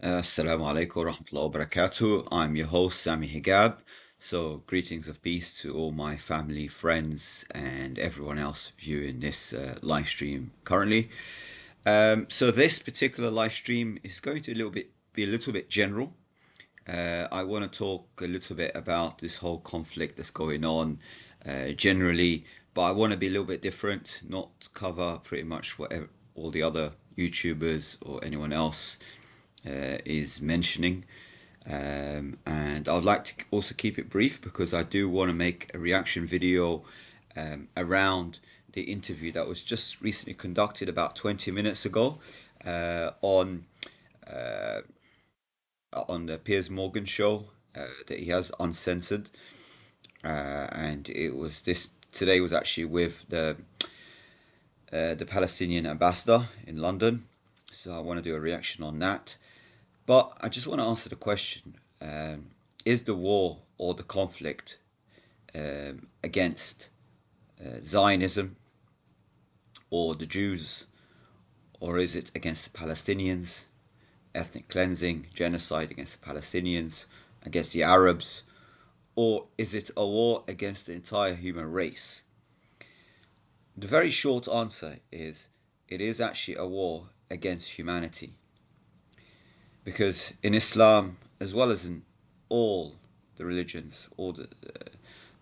Assalamu alaikum wa rahmatullahi wa barakatuh. I'm your host, Sami Higab. So, greetings of peace to all my family, friends, and everyone else viewing this live stream currently. So, this particular live stream is going to be a little bit general. I want to talk a little bit about this whole conflict that's going on generally, but I want to be a little bit different, not cover pretty much whatever all the other YouTubers or anyone else is mentioning. And I would like to also keep it brief because I do want to make a reaction video around the interview that was just recently conducted about 20 minutes ago on the Piers Morgan show that he has uncensored, and it was this today was actually with the Palestinian ambassador in London. So I want to do a reaction on that. But I just want to answer the question: is the war or the conflict against Zionism or the Jews, or is it against the Palestinians? Ethnic cleansing, genocide against the Palestinians, against the Arabs, or is it a war against the entire human race? The very short answer is it is actually a war against humanity. Because in Islam, as well as in all the religions, all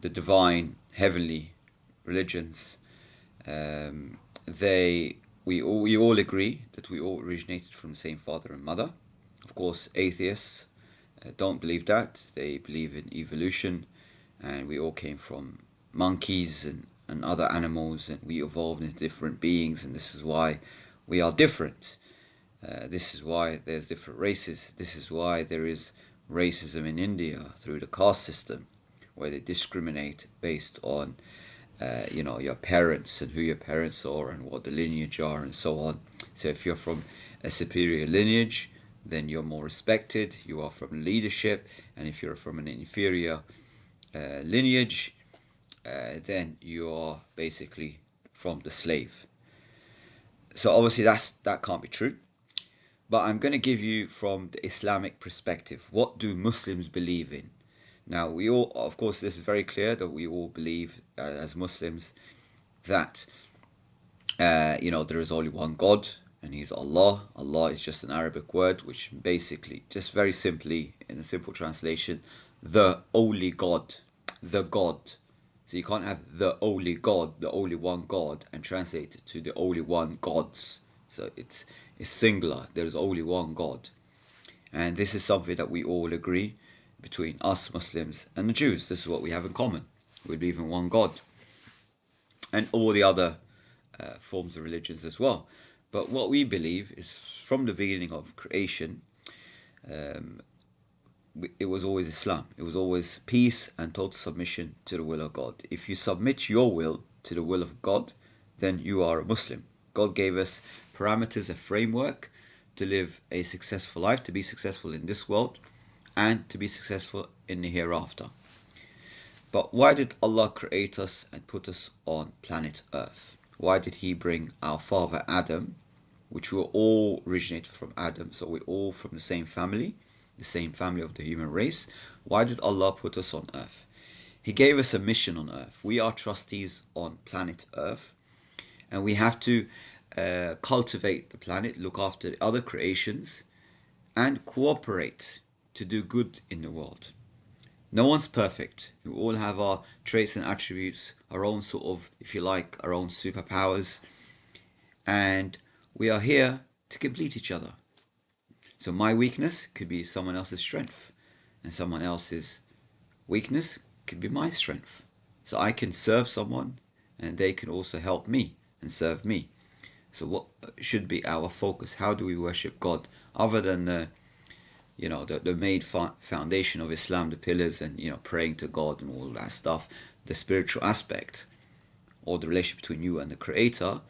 the divine, heavenly religions, they we all agree that we all originated from the same father and mother. Of course, atheists don't believe that. They believe in evolution, and we all came from monkeys and other animals, and we evolved into different beings, and this is why we are different. This is why there's different races. This is why there is racism in India through the caste system, where they discriminate based on, your parents and who your parents are and what the lineage are and so on. So if you're from a superior lineage, then you're more respected. You are from leadership, and if you're from an inferior lineage, then you are basically from the slave. So obviously that can't be true. But I'm going to give you from the Islamic perspective. What do Muslims believe in? Now, we all, of course, this is very clear that we all believe as Muslims that, there is only one God, and He's Allah. Allah is just an Arabic word, which basically, just very simply, in a simple translation, the only God, the God. So you can't have the only God, the only one God, and translate it to the only one gods. So it's singular. There is only one God, and this is something that we all agree between us Muslims and the Jews. This is what we have in common. We believe in one God, and all the other forms of religions as well. But what we believe is from the beginning of creation, it was always Islam. It was always peace and total submission to the will of God. If you submit your will to the will of God, then you are a Muslim. God gave us parameters, a framework to live a successful life, to be successful in this world, and to be successful in the hereafter. But why did Allah create us and put us on planet Earth? Why did He bring our father Adam, which we all originated from Adam, so we're all from the same family of the human race? Why did Allah put us on Earth? He gave us a mission on Earth. We are trustees on planet Earth, and we have to cultivate the planet, look after the other creations, and cooperate to do good in the world. No one's perfect. We all have our traits and attributes, our own sort of, if you like, our own superpowers, and we are here to complete each other. So my weakness could be someone else's strength, and someone else's weakness could be my strength. So I can serve someone, and they can also help me and serve me. So what should be our focus? How do we worship God other than the main foundation of Islam, the pillars, and praying to God and all that stuff, the spiritual aspect or the relationship between you and the Creator?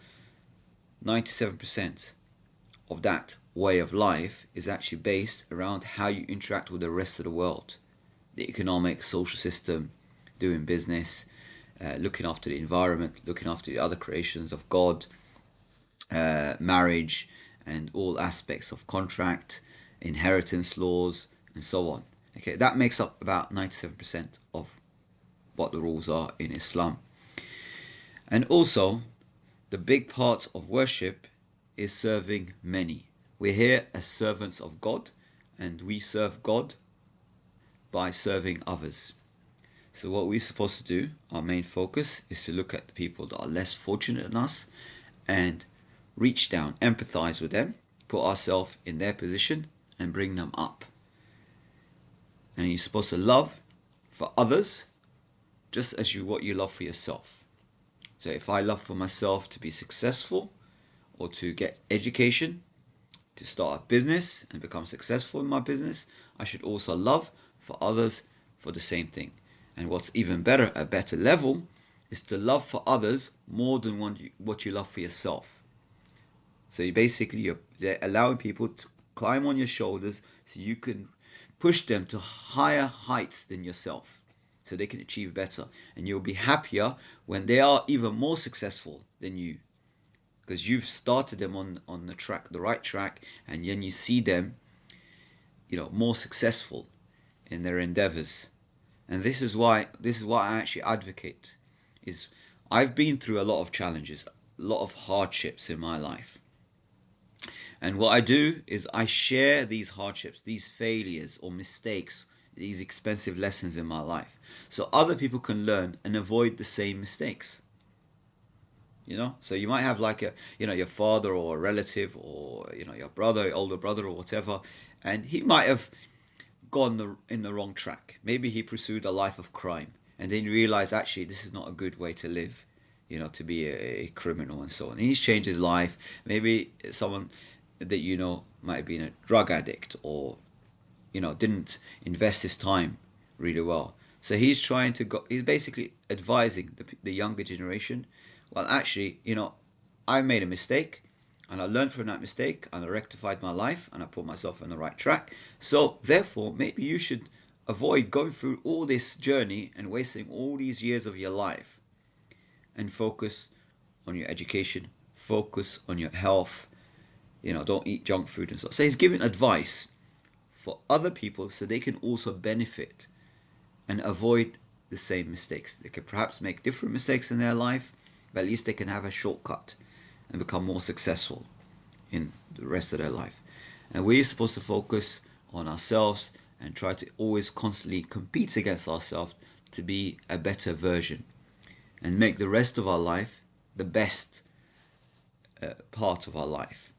97% of that way of life is actually based around how you interact with the rest of the world, the economic, social system, doing business, looking after the environment, looking after the other creations of God, marriage, and all aspects of contract, inheritance laws, and so on. Okay, that makes up about 97% of what the rules are in Islam. And also, the big part of worship is serving many. We're here as servants of God, and we serve God by serving others. So what we're supposed to do, our main focus, is to look at the people that are less fortunate than us and reach down, empathize with them, put ourselves in their position and bring them up. And you're supposed to love for others just as what you love for yourself. So if I love for myself to be successful or to get education, to start a business and become successful in my business, I should also love for others for the same thing. And what's even better, a better level, is to love for others more than what you love for yourself. So you're allowing people to climb on your shoulders so you can push them to higher heights than yourself, so they can achieve better. And you'll be happier when they are even more successful than you, because you've started them on the right track, and then you see them, more successful in their endeavors. And this is what I actually advocate. Is I've been through a lot of challenges, a lot of hardships in my life. And what I do is I share these hardships, these failures or mistakes, these expensive lessons in my life, so other people can learn and avoid the same mistakes. So you might have like your father or a relative, or your brother, your older brother or whatever, and he might have gone in the wrong track. Maybe he pursued a life of crime, and then you realize actually this is not a good way to live, to be a criminal and so on. And he's changed his life. Maybe someone that might have been a drug addict, or didn't invest his time really well. So he's he's basically advising the younger generation. Well, actually, I made a mistake, and I learned from that mistake, and I rectified my life, and I put myself on the right track. So therefore, maybe you should avoid going through all this journey and wasting all these years of your life, and focus on your education, focus on your health. Don't eat junk food and so. So he's giving advice for other people so they can also benefit and avoid the same mistakes. They can perhaps make different mistakes in their life, but at least they can have a shortcut and become more successful in the rest of their life. And we're supposed to focus on ourselves and try to always constantly compete against ourselves to be a better version and make the rest of our life the best part of our life.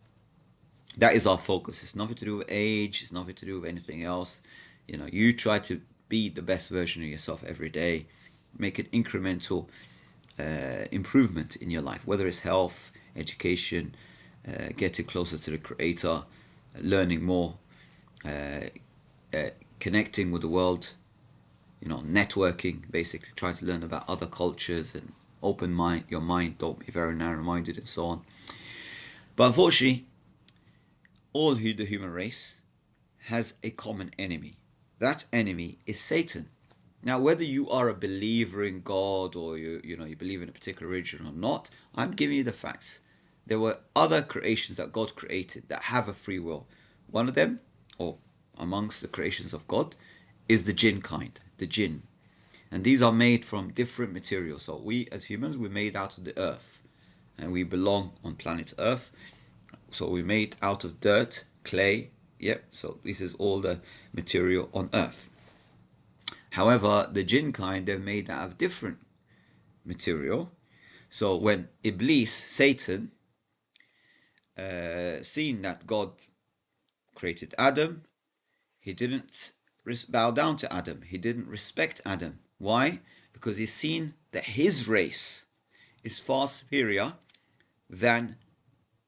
That is our focus. It's nothing to do with age. It's nothing to do with anything else. You try to be the best version of yourself every day. Make an incremental improvement in your life, whether it's health, education, getting closer to the Creator, learning more, connecting with the world, networking, basically trying to learn about other cultures and open your mind. Don't be very narrow-minded and so on. But unfortunately, all the human race has a common enemy. That enemy is Satan. Now, whether you are a believer in God, or you believe in a particular religion or not, I'm giving you the facts. There were other creations that God created that have a free will. One of them, or amongst the creations of God, is the jinn kind, the jinn. And these are made from different materials. So we as humans, we're made out of the earth, and we belong on planet Earth. So we're made out of dirt, clay. Yep, so this is all the material on earth. However, the jinn kind, they're made out of different material. So when Iblis, Satan, seen that God created Adam, he didn't bow down to Adam. He didn't respect Adam. Why? Because he's seen that his race is far superior than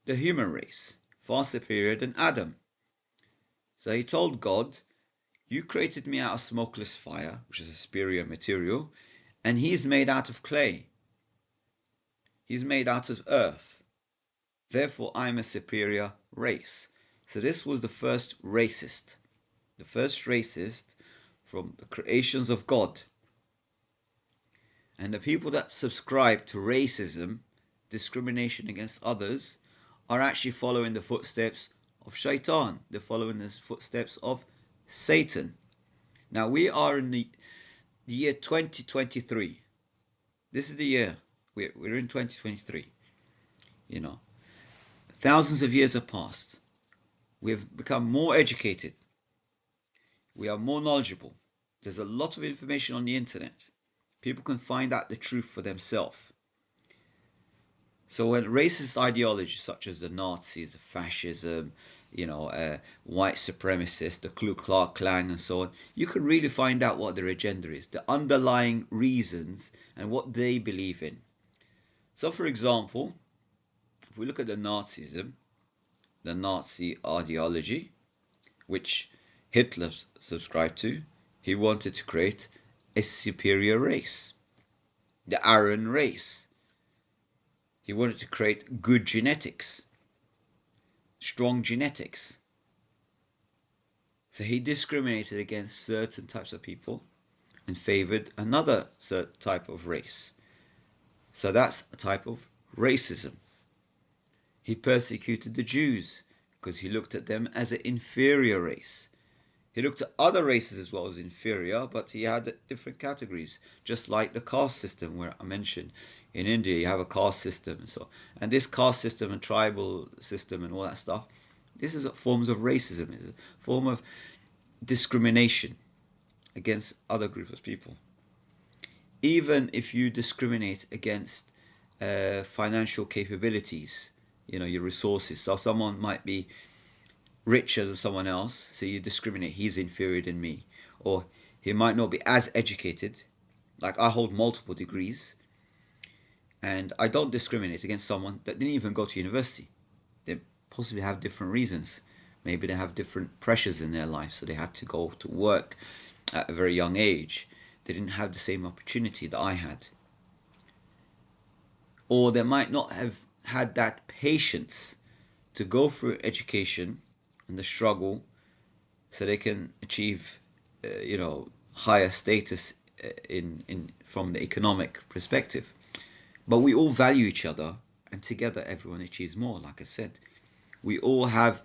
the human race, far superior than Adam. So he told God, you created me out of smokeless fire, which is a superior material, and he's made out of clay. He's made out of earth. Therefore, I'm a superior race. So this was the first racist from the creations of God. And the people that subscribe to racism, discrimination against others, are actually following the footsteps of Shaitan. They're following the footsteps of Satan. Now we are in the year 2023. This is the year. We're in 2023. You know, thousands of years have passed. We've become more educated. We are more knowledgeable. There's a lot of information on the internet. People can find out the truth for themselves. So when racist ideologies such as the Nazis, the fascism, white supremacists, the Ku Klux Klan and so on, you can really find out what their agenda is, the underlying reasons and what they believe in. So for example, if we look at the Nazism, the Nazi ideology, which Hitler subscribed to, he wanted to create a superior race, the Aryan race. He wanted to create good genetics, strong genetics. So he discriminated against certain types of people and favored another certain type of race. So that's a type of racism. He persecuted the Jews because he looked at them as an inferior race. He looked at other races as well as inferior, but he had different categories, just like the caste system where I mentioned in India you have a caste system and so on. And this caste system and tribal system and all that stuff, this is forms of racism, it's a form of discrimination against other groups of people. Even if you discriminate against financial capabilities, your resources. So someone might be richer than someone else, so you discriminate, he's inferior than me. Or he might not be as educated, like I hold multiple degrees, and I don't discriminate against someone that didn't even go to university. They possibly have different reasons. Maybe they have different pressures in their life, so they had to go to work at a very young age. They didn't have the same opportunity that I had. Or they might not have had that patience to go through education and the struggle so they can achieve higher status from the economic perspective. But we all value each other, and together everyone achieves more. Like I said, we all have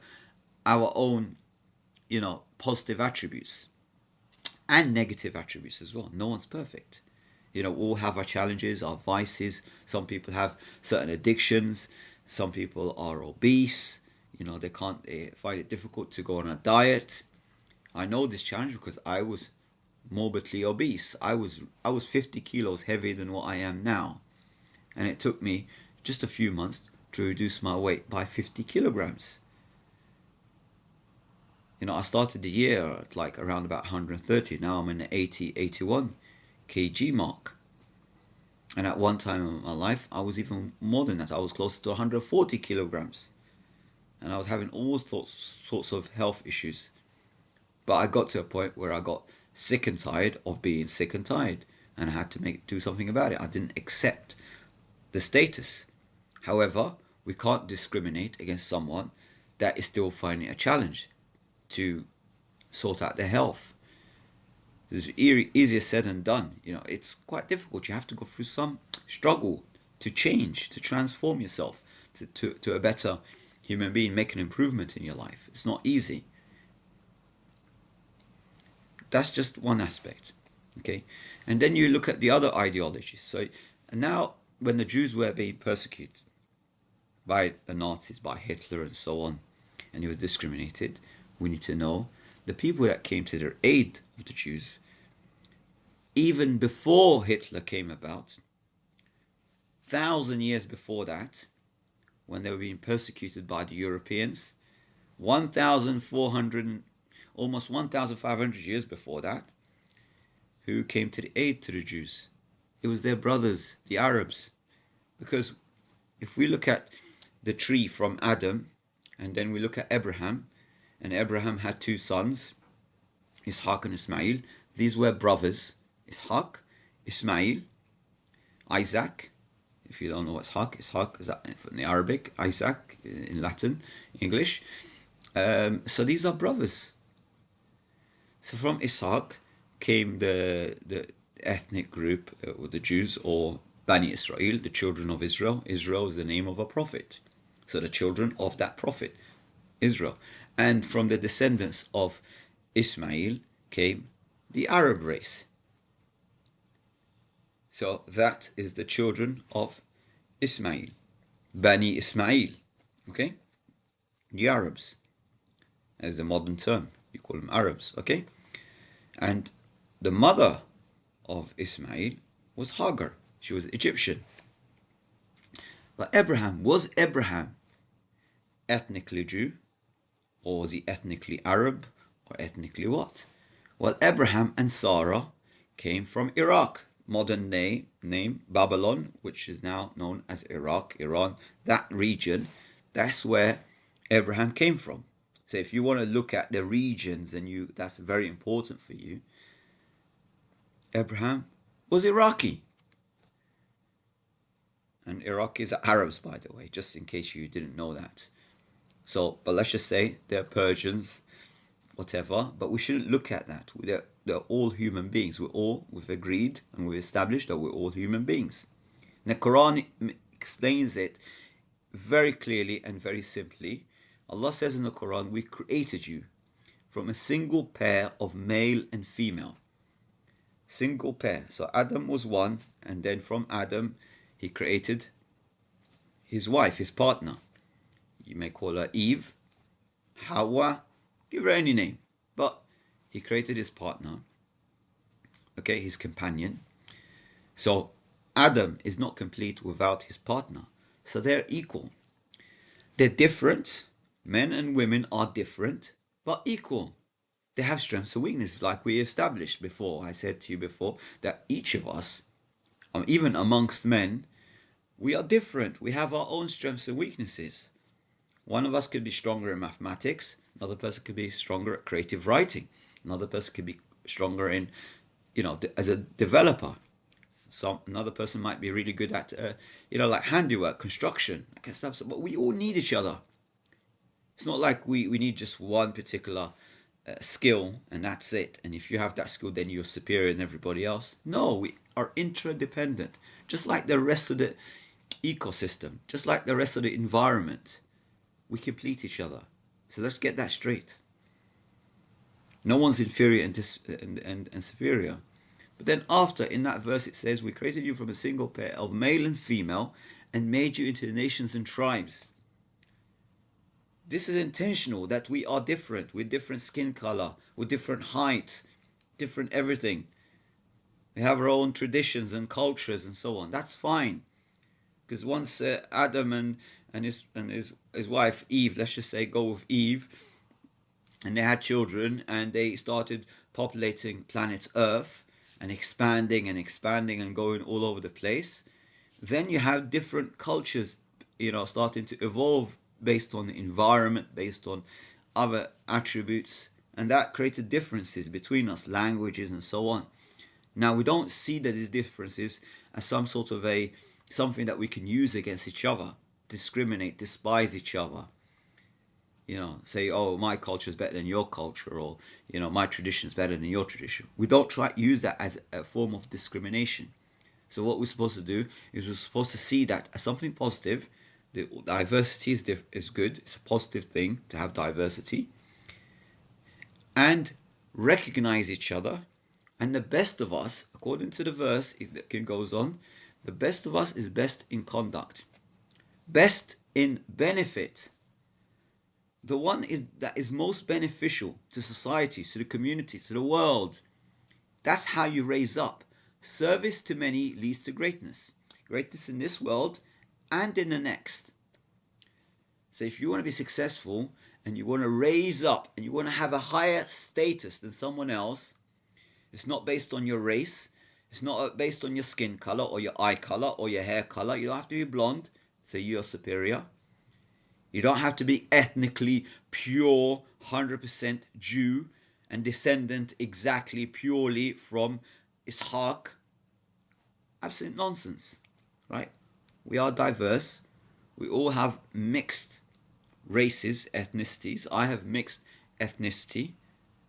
our own positive attributes and negative attributes as well. No one's perfect. We all have our challenges, our vices. Some people have certain addictions. Some people are obese. They find it difficult to go on a diet. I know this challenge because I was morbidly obese. I was 50 kilos heavier than what I am now. And it took me just a few months to reduce my weight by 50 kilograms. I started the year at like around about 130. Now I'm in the 80, 81 kg mark. And at one time in my life, I was even more than that. I was closer to 140 kilograms. And I was having all sorts of health issues. But I got to a point where I got sick and tired of being sick and tired. And I had to do something about it. I didn't accept the status. However, we can't discriminate against someone that is still finding a challenge to sort out their health. It's easier said than done. It's quite difficult. You have to go through some struggle to change, to transform yourself to a better human being, make an improvement in your life. It's not easy. That's just one aspect. Okay, and then you look at the other ideologies. So now, when the Jews were being persecuted by the Nazis, by Hitler and so on, and he was discriminated, we need to know the people that came to their aid of the Jews, even before Hitler came about, 1,000 years before that, when they were being persecuted by the Europeans, 1,400, almost 1,500 years before that, who came to the aid to the Jews? It was their brothers, the Arabs. Because if we look at the tree from Adam, and then we look at Abraham, and Abraham had two sons, Ishaq and Ismail. These were brothers, Ishaq, Ismail, Isaac. If you don't know what's Ishaq is from the Arabic, Isaac in Latin, English. So these are brothers. So from Ishaq came the ethnic group, the Jews, or Bani Israel, the children of Israel. Israel is the name of a prophet. So the children of that prophet. Israel. And from the descendants of Ismail came the Arab race. So that is the children of Ismail, Bani Ismail, okay? The Arabs, as the modern term, you call them Arabs, okay? And the mother of Ismail was Hagar. She was Egyptian. But was Abraham ethnically Jew? Or was he ethnically Arab? Or ethnically what? Well, Abraham and Sarah came from Iraq. Modern name Babylon, which is now known as Iraq, Iran. That region, that's where Abraham came from. So if you want to look at the regions and that's very important for you, Abraham was Iraqi. And Iraqis are Arabs, by the way, just in case you didn't know that. So, but let's just say they're Persians, whatever, but we shouldn't look at that. They're all human beings. We've agreed and we've established that we're all human beings. And the Quran explains it very clearly and very simply. Allah says in the Quran, we created you from a single pair of male and female. Single pair. So Adam was one, and then from Adam, he created his wife, his partner. You may call her Eve, Hawa, give her any name. But he created his partner, okay, his companion. So Adam is not complete without his partner. So they're equal. They're different. Men and women are different, but equal. They have strengths and weaknesses, like we established before. I said to you before that each of us, even amongst men, we are different. We have our own strengths and weaknesses. One of us could be stronger in mathematics. Another person could be stronger at creative writing. Another person could be stronger in, as a developer. Another person might be really good at, like handiwork, construction, that kind of stuff. But we all need each other. It's not like we need just one particular skill and that's it. And if you have that skill, then you're superior than everybody else. No, we are interdependent, just like the rest of the ecosystem, just like the rest of the environment. We complete each other. So let's get that straight. No one's inferior and superior. But then after, in that verse, it says, we created you from a single pair of male and female and made you into nations and tribes. This is intentional, that we are different, with different skin color, with different height, different everything. We have our own traditions and cultures and so on. That's fine. Because once Adam and his wife Eve, let's just say go with Eve, and they had children and they started populating planet Earth and expanding and going all over the place, then you have different cultures, starting to evolve based on the environment, based on other attributes, and that created differences between us, languages and so on. Now we don't see that these differences as some sort of something that we can use against each other, discriminate, despise each other. Say, oh, my culture is better than your culture, or, my tradition is better than your tradition. We don't try to use that as a form of discrimination. So what we're supposed to do is we're supposed to see that as something positive. The diversity is good. It's a positive thing to have diversity. And recognize each other. And the best of us, according to the verse, it goes on, the best of us is best in conduct, best in benefit. The one that is most beneficial to society, to the community, to the world. That's how you raise up. Service to many leads to greatness. Greatness in this world and in the next. So if you want to be successful and you want to raise up and you want to have a higher status than someone else, it's not based on your race. It's not based on your skin color or your eye color or your hair color. You don't have to be blonde, so you're superior. You don't have to be ethnically pure, 100% Jew and descendant exactly purely from Ishaq. Absolute nonsense, right? We are diverse. We all have mixed races, ethnicities. I have mixed ethnicity.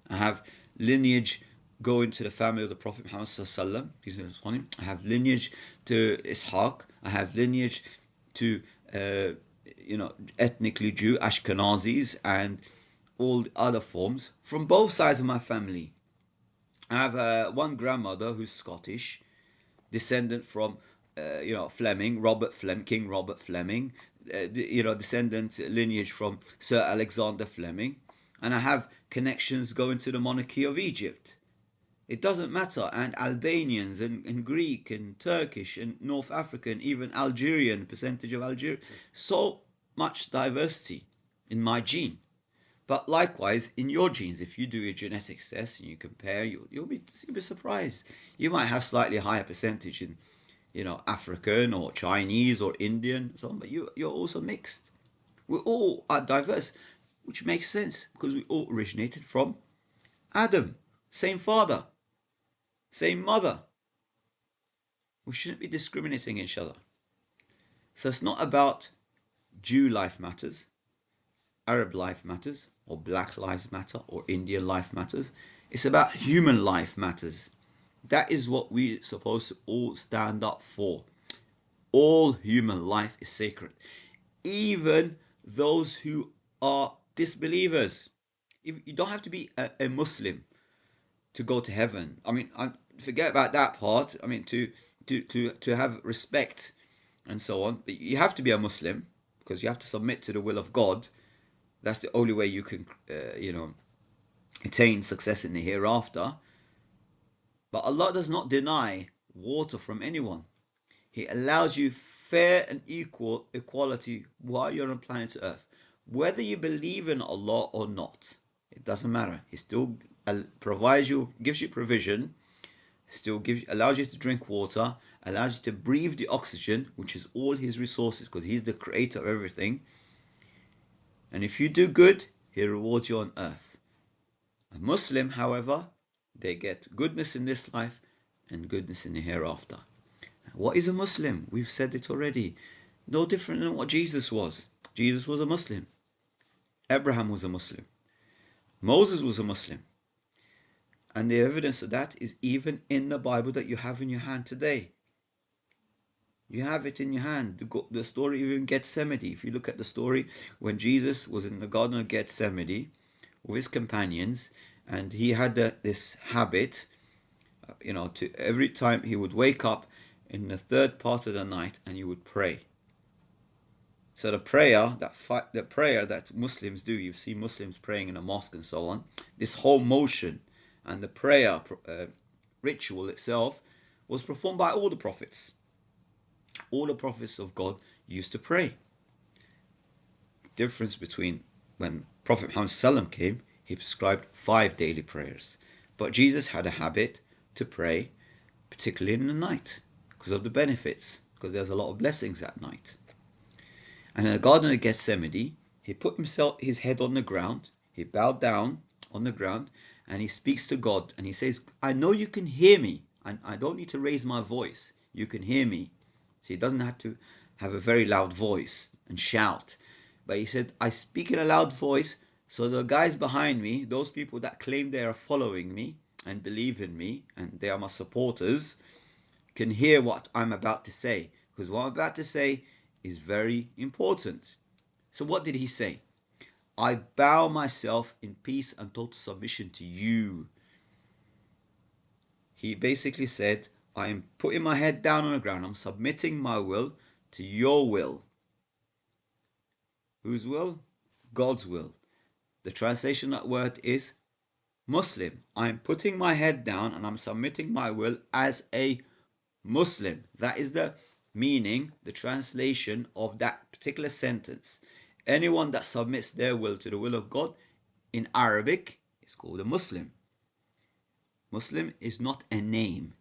I have lineage going to the family of the Prophet Muhammad sallallahu alaihi wasallam. I have lineage to Ishaq. I have lineage to ethnically Jew, Ashkenazis, and all the other forms from both sides of my family. I have one grandmother who's Scottish, descendant from, Fleming, King Robert Fleming, descendant lineage from Sir Alexander Fleming, and I have connections going to the monarchy of Egypt. It doesn't matter, and Albanians and Greek and Turkish and North African, even Algerian, percentage of Algeria, so much diversity in my gene. But likewise, in your genes, if you do a genetics test and you compare, you'll be surprised. You might have slightly higher percentage in, African or Chinese or Indian, so on, but you're also mixed. We all are diverse, which makes sense because we all originated from Adam, same father, same mother. We shouldn't be discriminating each other. So it's not about Jew life matters, Arab life matters, or Black lives matter, or Indian life matters. It's about human life matters. That is what we're supposed to all stand up for. All human life is sacred. Even those who are disbelievers. You don't have to be a Muslim to go to heaven. I mean, forget about that part. I mean, to have respect and so on. But you have to be a Muslim because you have to submit to the will of God. That's the only way you can, attain success in the hereafter. But Allah does not deny water from anyone. He allows you fair and equal equality while you're on planet Earth. Whether you believe in Allah or not, it doesn't matter. He still provides you, gives you provision, still allows you to drink water, allows you to breathe the oxygen, which is all His resources, because He's the creator of everything. And if you do good, He rewards you on earth. A Muslim, however, they get goodness in this life and goodness in the hereafter. What is a Muslim? We've said it already. No different than what Jesus was. Jesus was a Muslim. Abraham was a Muslim. Moses was a Muslim. And the evidence of that is even in the Bible that you have in your hand today. You have it in your hand. The story even Gethsemane. If you look at the story when Jesus was in the Garden of Gethsemane with his companions, and he had this habit, to every time he would wake up in the third part of the night and he would pray. So the prayer that Muslims do, you see Muslims praying in a mosque and so on, this whole motion and the prayer ritual itself was performed by all the prophets. All the prophets of God used to pray. The difference between when Prophet Muhammad came, he prescribed 5 daily prayers. But Jesus had a habit to pray, particularly in the night, because of the benefits, because there's a lot of blessings at night. And in the Garden of Gethsemane, he put his head on the ground, he bowed down on the ground, and he speaks to God, and he says, I know you can hear me, and I don't need to raise my voice. You can hear me. So he doesn't have to have a very loud voice and shout. But he said, I speak in a loud voice, so the guys behind me, those people that claim they are following me and believe in me, and they are my supporters, can hear what I'm about to say. Because what I'm about to say is very important. So what did he say? I bow myself in peace and total submission to you. He basically said, I am putting my head down on the ground. I'm submitting my will to your will. Whose will? God's will. The translation of that word is Muslim. I'm putting my head down and I'm submitting my will as a Muslim. That is the meaning, the translation of that particular sentence. Anyone that submits their will to the will of God in Arabic is called a Muslim. Muslim is not a name.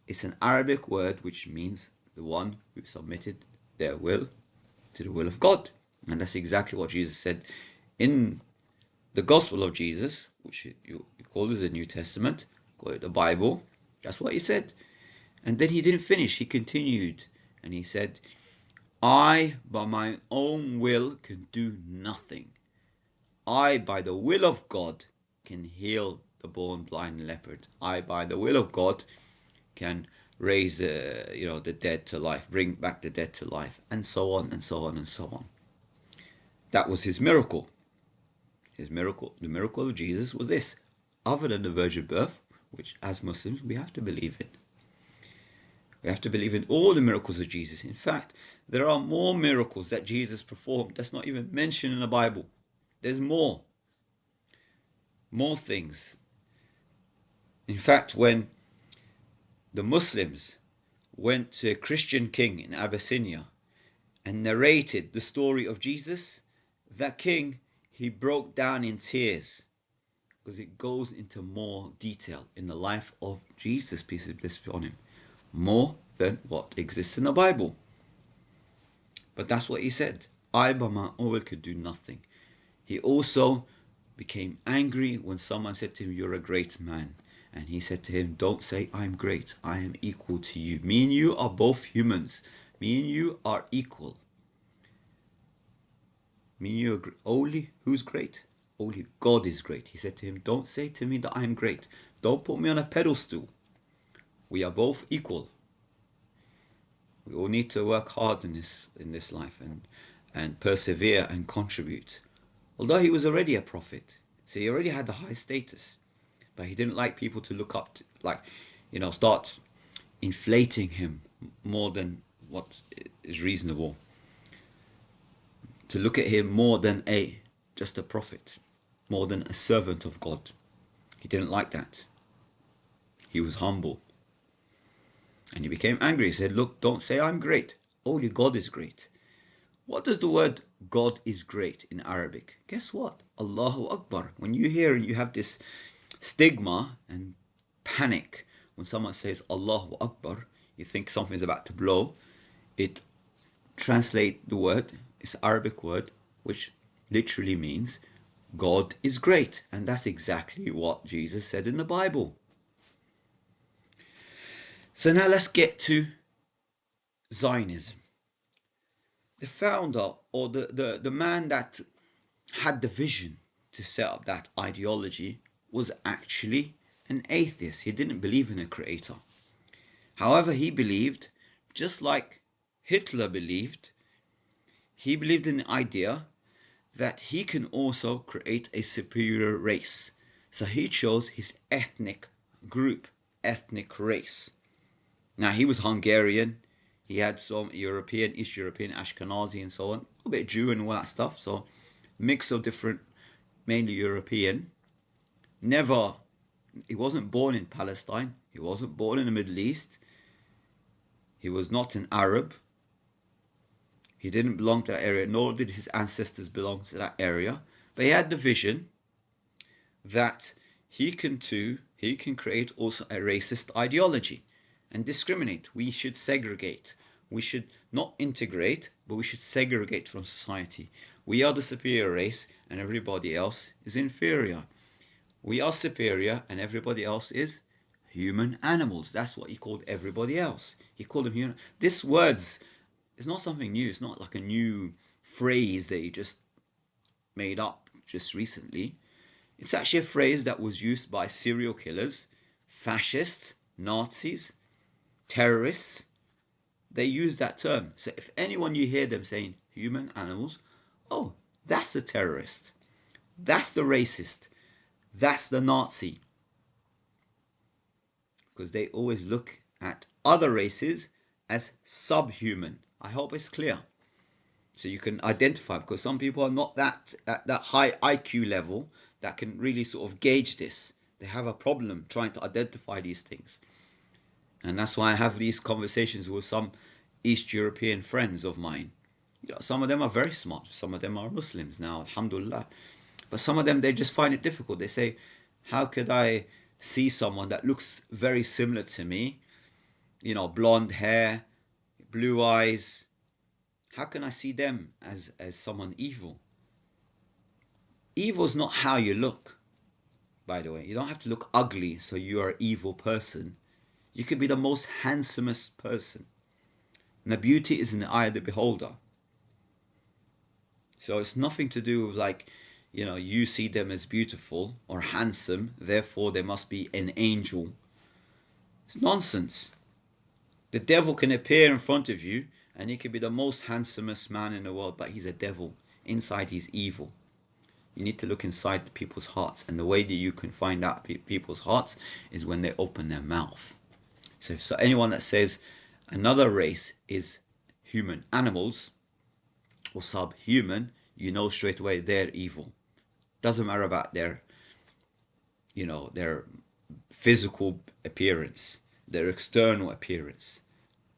It's an Arabic word which means the one who submitted their will to the will of God. And that's exactly what Jesus said in the Gospel of Jesus, which you call it the New Testament, call it the Bible. That's what he said. And then he didn't finish. He continued and he said, I by my own will can do nothing. I by the will of God can heal the born blind leopard. I by the will of God can raise the dead to life, bring back the dead to life, and so on and so on and so on. That was his miracle. His miracle, the miracle of Jesus was this, other than the virgin birth, which as Muslims we have to believe in. We have to believe in all the miracles of Jesus. In fact, there are more miracles that Jesus performed that's not even mentioned in the Bible. There's more things. In fact, when the Muslims went to a Christian king in Abyssinia and narrated the story of Jesus, that king, he broke down in tears because it goes into more detail in the life of Jesus, peace and bliss be on him, more than what exists in the Bible. But that's what he said. I by my own will could do nothing. He also became angry when someone said to him, you're a great man. And he said to him, don't say I'm great. I am equal to you. Me and you are both humans. Me and you are equal. Me and you are only who's great? Only God is great. He said to him, don't say to me that I'm great. Don't put me on a pedestal. We are both equal. We all need to work hard in this life and persevere and contribute. Although he was already a prophet, so he already had the high status, but he didn't like people to look up to, start inflating him more than what is reasonable. To look at him more than just a prophet, more than a servant of God. He didn't like that. He was humble. And he became angry. He said, look, don't say I'm great. Only God is great. What does the word God is great in Arabic? Guess what? Allahu Akbar. When you hear and you have this stigma and panic when someone says Allahu Akbar, you think something's about to blow. It translates the word, it's an Arabic word, which literally means God is great. And that's exactly what Jesus said in the Bible. So now let's get to Zionism. The founder, or the man that had the vision to set up that ideology, was actually an atheist. He didn't believe in a creator. However, he believed, just like Hitler believed, he believed in the idea that he can also create a superior race. So he chose his ethnic group, ethnic race. Now, he was Hungarian. He had some European, East European, Ashkenazi and so on. A little bit Jew and all that stuff. So, mix of different, mainly European. He wasn't born in Palestine. He wasn't born in the Middle East. He was not an Arab. He didn't belong to that area, nor did his ancestors belong to that area. But he had the vision that he can create also a racist ideology and discriminate. We should segregate. We should not integrate, but we should segregate from society. We are the superior race and everybody else is inferior. We are superior and everybody else is human animals. That's what he called everybody else. He called them human. This words is not something new. It's not like a new phrase that he just made up just recently. It's actually a phrase that was used by serial killers, fascists, Nazis, terrorists. They use that term. So if anyone you hear them saying human animals, oh, that's the terrorist. That's the racist. That's the Nazi. Because they always look at other races as subhuman. I hope it's clear. So you can identify, because some people are not that at that high IQ level that can really sort of gauge this. They have a problem trying to identify these things. And that's why I have these conversations with some East European friends of mine. Some of them are very smart. Some of them are Muslims now, alhamdulillah. But some of them, they just find it difficult. They say, how could I see someone that looks very similar to me? Blonde hair, blue eyes. How can I see them as someone evil? Evil is not how you look, by the way. You don't have to look ugly so you are an evil person. You could be the most handsomest person. And the beauty is in the eye of the beholder. So it's nothing to do with you see them as beautiful or handsome, therefore they must be an angel. It's nonsense. The devil can appear in front of you and he could be the most handsomest man in the world, but he's a devil. Inside he's evil. You need to look inside people's hearts, and the way that you can find out people's hearts is when they open their mouth. So anyone that says another race is human animals or subhuman, you know straight away they're evil. Doesn't matter about their, their physical appearance, their external appearance.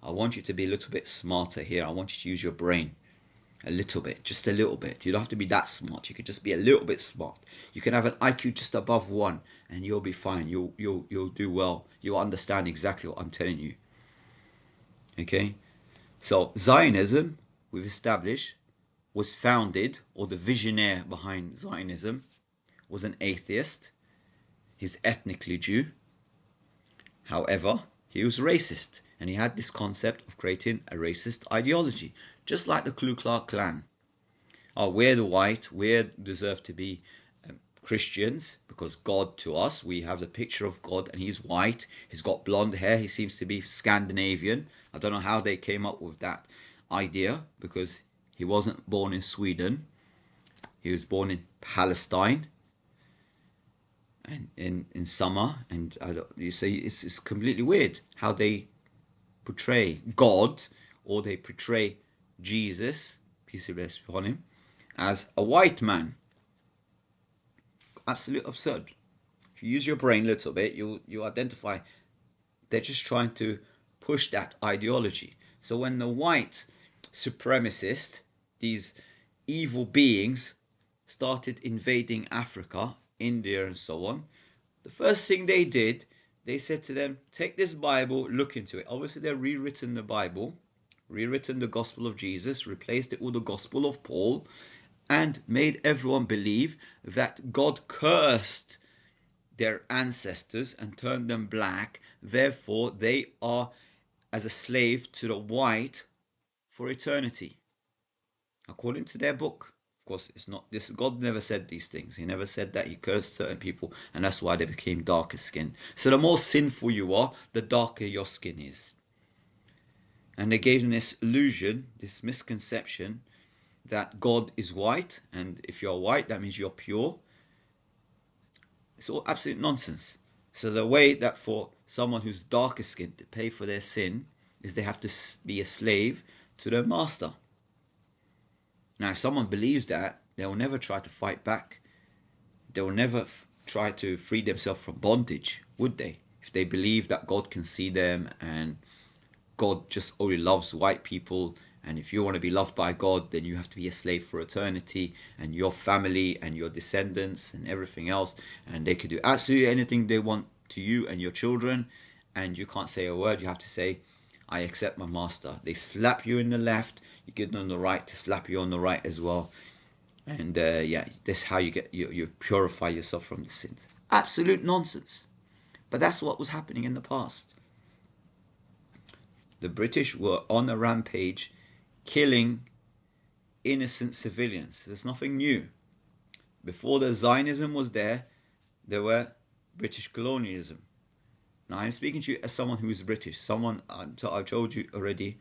I want you to be a little bit smarter here. I want you to use your brain a little bit, just a little bit. You don't have to be that smart. You could just be a little bit smart. You can have an IQ just above 1 and you'll be fine. You'll do well. You'll understand exactly what I'm telling you. Okay? So Zionism, we've established, was founded, or the visionary behind Zionism was an atheist. He's ethnically Jew. However, he was racist, and he had this concept of creating a racist ideology, just like the Ku Klux Klan. Oh, we're the white, we deserve to be Christians, because God to us, we have the picture of God, and he's white, he's got blonde hair, he seems to be Scandinavian. I don't know how they came up with that idea, because he wasn't born in Sweden, he was born in Palestine, and in summer, and you say it's completely weird how they portray God, or they portray Jesus, peace be upon him, as a white man. Absolute absurd. If you use your brain a little bit, you identify they're just trying to push that ideology. So when the white supremacists, these evil beings, started invading Africa, India and so on, the first thing they did, they said to them, take this Bible, look into it. Obviously they've rewritten the Bible, rewritten the Gospel of Jesus, replaced it with the Gospel of Paul, and made everyone believe that God cursed their ancestors and turned them black. Therefore, they are as a slave to the white for eternity, according to their book. Of course, it's not this. God never said these things. He never said that he cursed certain people, and that's why they became darker skinned. So the more sinful you are, the darker your skin is. And they gave them this illusion, this misconception, that God is white, and if you're white, that means you're pure. It's all absolute nonsense. So the way that for someone who's darker skinned to pay for their sin is they have to be a slave to their master. Now, if someone believes that, they will never try to fight back. They will never try to free themselves from bondage, would they? If they believe that God can see them and God just only loves white people, and if you want to be loved by God, then you have to be a slave for eternity, and your family and your descendants and everything else, and they could do absolutely anything they want to you and your children, and you can't say a word. You have to say, I accept my master. They slap you in the left, you give them the right to slap you on the right as well. And yeah, that's how you get you purify yourself from the sins. Absolute nonsense. But that's what was happening in the past. The British were on a rampage, killing innocent civilians. There's nothing new. Before the Zionism was there were British colonialism. Now I'm speaking to you as someone who is British. I've told you already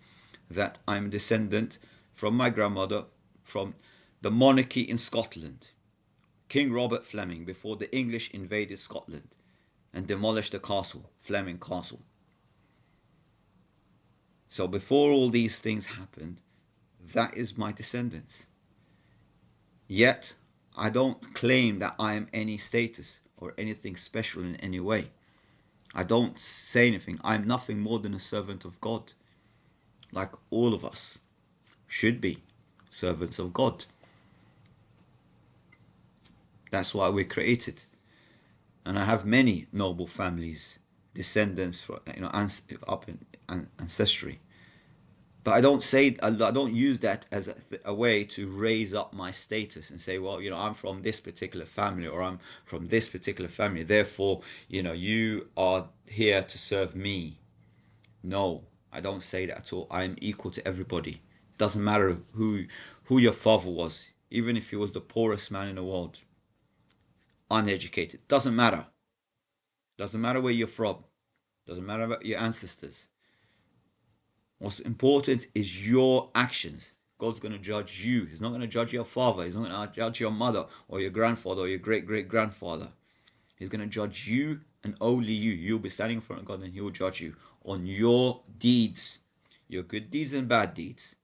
that I'm a descendant from my grandmother from the monarchy in Scotland. King Robert Fleming, before the English invaded Scotland and demolished the castle, Fleming Castle. So before all these things happened, that is my descendants. Yet, I don't claim that I am any status or anything special in any way. I don't say anything. I'm nothing more than a servant of God. Like all of us should be servants of God. That's why we're created. And I have many noble families, descendants, up in ancestry. But I don't use that as a way to raise up my status and say, well, I'm from this particular family, or I'm from this particular family. Therefore, you are here to serve me. No, I don't say that at all. I'm equal to everybody. It doesn't matter who your father was, even if he was the poorest man in the world, uneducated. Doesn't matter. Doesn't matter where you're from. Doesn't matter about your ancestors. What's important is your actions. God's going to judge you. He's not going to judge your father. He's not going to judge your mother or your grandfather or your great great grandfather. He's going to judge you and only you. You'll be standing in front of God and He will judge you on your deeds, your good deeds and bad deeds.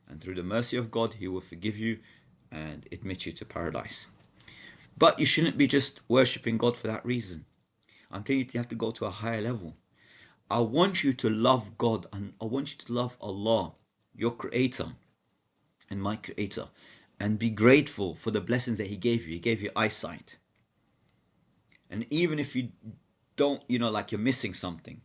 And through the mercy of God, He will forgive you and admit you to paradise. But you shouldn't be just worshipping God for that reason. I'm telling you have to go to a higher level. I want you to love God and I want you to love Allah, your creator and my creator, and be grateful for the blessings that He gave you. He gave you eyesight. And even if you don't, like you're missing something.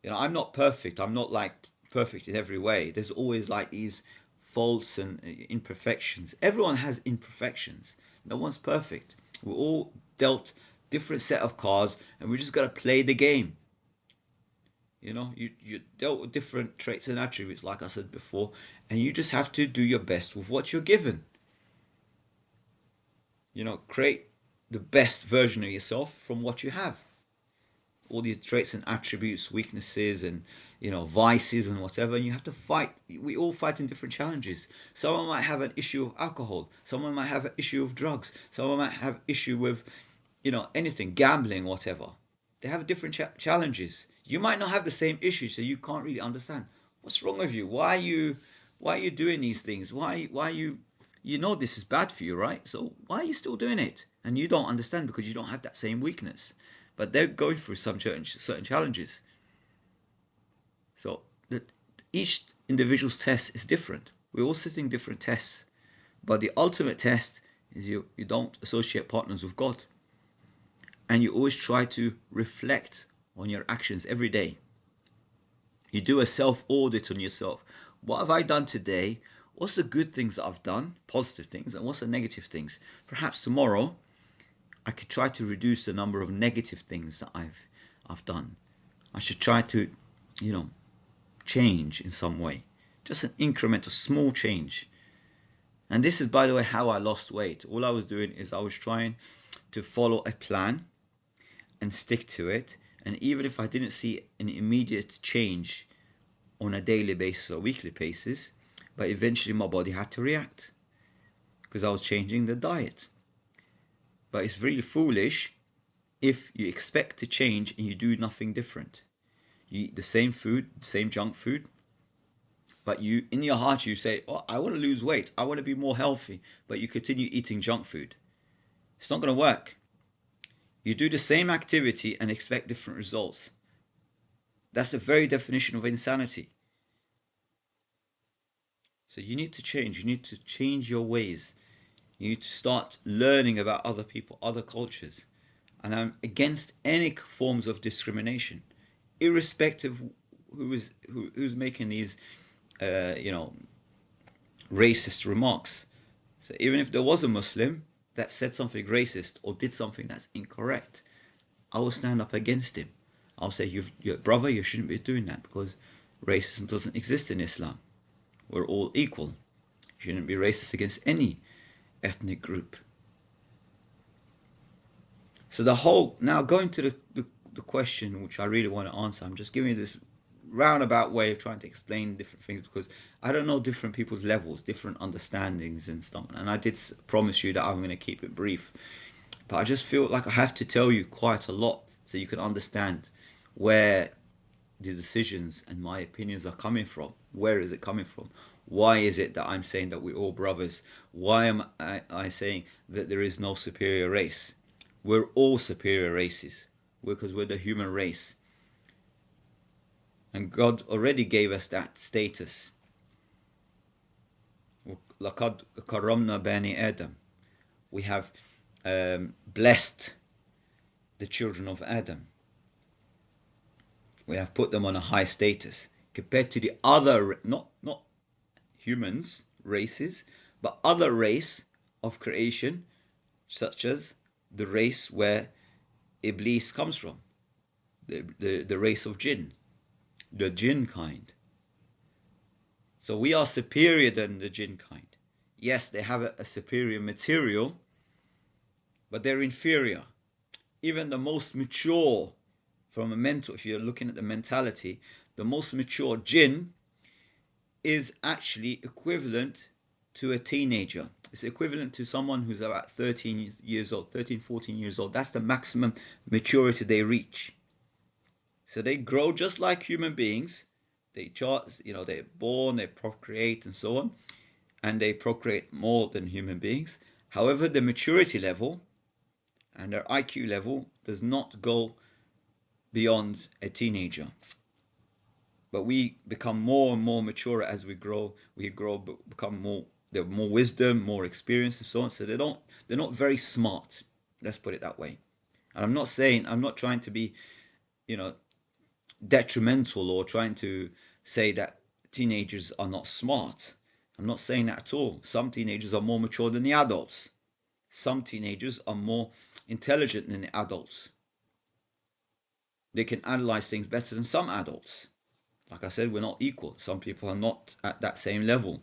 I'm not perfect. I'm not like perfect in every way. There's always like these faults and imperfections. Everyone has imperfections. No one's perfect. We're all dealt different set of cards and we just got to play the game. You dealt with different traits and attributes, like I said before, and you just have to do your best with what you're given. Create the best version of yourself from what you have. All these traits and attributes, weaknesses and vices and whatever, and you have to fight. We all fight in different challenges. Someone might have an issue with alcohol, someone might have an issue with drugs, someone might have issue with anything, gambling, whatever. They have different challenges. You might not have the same issue, so you can't really understand what's wrong with you. Why are you doing these things? Why this is bad for you, right? So why are you still doing it? And you don't understand because you don't have that same weakness. But they're going through some certain challenges. So that each individual's test is different. We're all sitting different tests. But the ultimate test is you don't associate partners with God. And you always try to reflect on your actions every day. You do a self-audit on yourself. What have I done today? What's the good things that I've done, positive things, and what's the negative things? Perhaps tomorrow I could try to reduce the number of negative things that I've done. I should try to, change in some way. Just an incremental, small change. And this is, by the way, how I lost weight. All I was doing is I was trying to follow a plan and stick to it. And even if I didn't see an immediate change on a daily basis or weekly basis, but eventually my body had to react because I was changing the diet. But it's really foolish if you expect to change and you do nothing different. You eat the same food, the same junk food, but you, in your heart, you say, "Oh, I want to lose weight. I want to be more healthy," but you continue eating junk food. It's not going to work. You do the same activity and expect different results. That's the very definition of insanity. So you need to change. You need to change your ways. You need to start learning about other people, other cultures. And I'm against any forms of discrimination, irrespective who's making these, racist remarks. So even if there was a Muslim that said something racist or did something that's incorrect, I will stand up against him. I'll say, your brother, you shouldn't be doing that because racism doesn't exist in Islam. We're all equal. You shouldn't be racist against any ethnic group. So now going to the question which I really want to answer, I'm just giving you this roundabout way of trying to explain different things because I don't know different people's levels, different understandings and stuff. And I did promise you that I'm going to keep it brief. But I just feel like I have to tell you quite a lot so you can understand where the decisions and my opinions are coming from. Where is it coming from? Why is it that I'm saying that we're all brothers? Why am I saying that there is no superior race? We're all superior races because we're the human race. And God already gave us that status. لَقَدْ كَرَّمْنَا بَنِي آدَمَ. We have blessed the children of Adam. We have put them on a high status compared to the other, not humans, races, but other race of creation, such as the race where Iblis comes from, the race of jinn, the jinn kind. So we are superior than the jinn kind. Yes, they have a superior material, but they're inferior. Even the most mature from a mental, if you're looking at the mentality, the most mature jinn is actually equivalent to a teenager. It's equivalent to someone who's about 13 years old, 13, 14 years old. That's the maximum maturity they reach. So they grow just like human beings. They're born, they procreate, and so on, and they procreate more than human beings. However, the maturity level and their IQ level does not go beyond a teenager. But we become more and more mature as we grow. Become more. They have more wisdom, more experience, and so on. So they're not very smart. Let's put it that way. And I'm not trying to be, you know, detrimental or trying to say that teenagers are not smart. I'm not saying that at all. Some teenagers are more mature than the adults. Some teenagers are more intelligent than the adults. They can analyze things better than some adults. Like I said, we're not equal. Some people are not at that same level.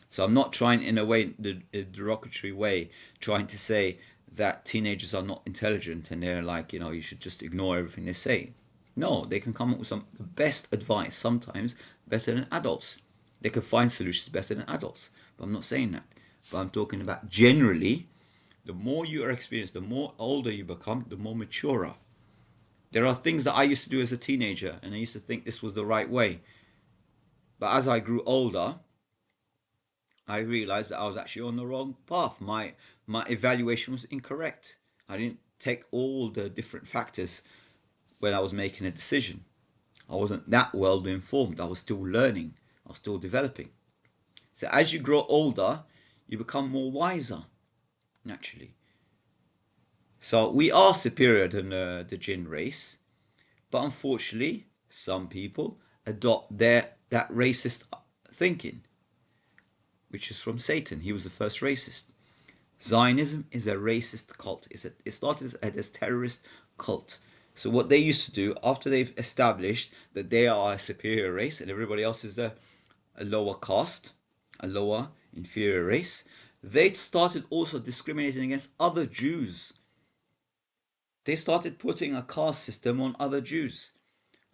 So I'm not trying, in a derogatory way, trying to say that teenagers are not intelligent and they're like, you should just ignore everything they say. No, they can come up with some the best advice, sometimes better than adults. They can find solutions better than adults. But I'm not saying that. But I'm talking about generally, the more you are experienced, the more older you become, the more mature. There are things that I used to do as a teenager, and I used to think this was the right way. But as I grew older, I realized that I was actually on the wrong path. My evaluation was incorrect. I didn't take all the different factors when I was making a decision. I wasn't that well informed. I was still learning. I was still developing. So as you grow older, you become more wiser, naturally. So we are superior than the jinn race, but unfortunately, some people adopt that racist thinking, which is from Satan. He was the first racist. Zionism is a racist cult. It started as a terrorist cult. So what they used to do after they've established that they are a superior race and everybody else is a lower caste, a lower inferior race, they started also discriminating against other Jews. They started putting a caste system on other Jews.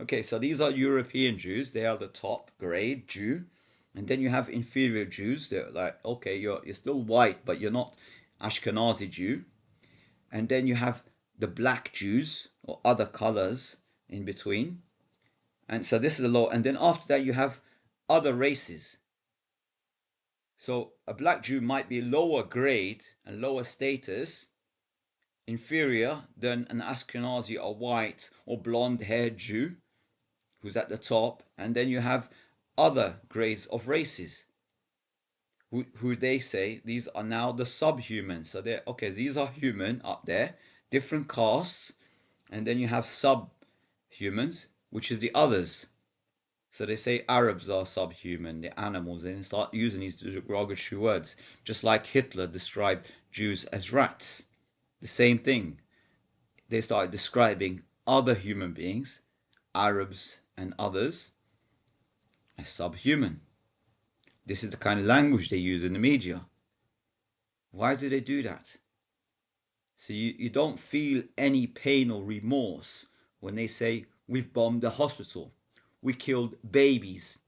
Okay, so these are European Jews. They are the top grade Jew. And then you have inferior Jews. They're like, okay, you're still white, but you're not Ashkenazi Jew. And then you have the black Jews or other colors in between. And so this is the law. And then after that, you have other races. So a black Jew might be lower grade and lower status, inferior than an Ashkenazi or white or blonde haired Jew who's at the top. And then you have other grades of races who they say these are now the subhumans. So they're okay, these are human up there, different castes, and then you have subhumans, which is the others. So they say Arabs are subhuman, the animals, and they start using these derogatory words, just like Hitler described Jews as rats. The same thing. They started describing other human beings, Arabs and others, as subhuman. This is the kind of language they use in the media. Why do they do that? So you don't feel any pain or remorse when they say, we've bombed the hospital, we killed babies.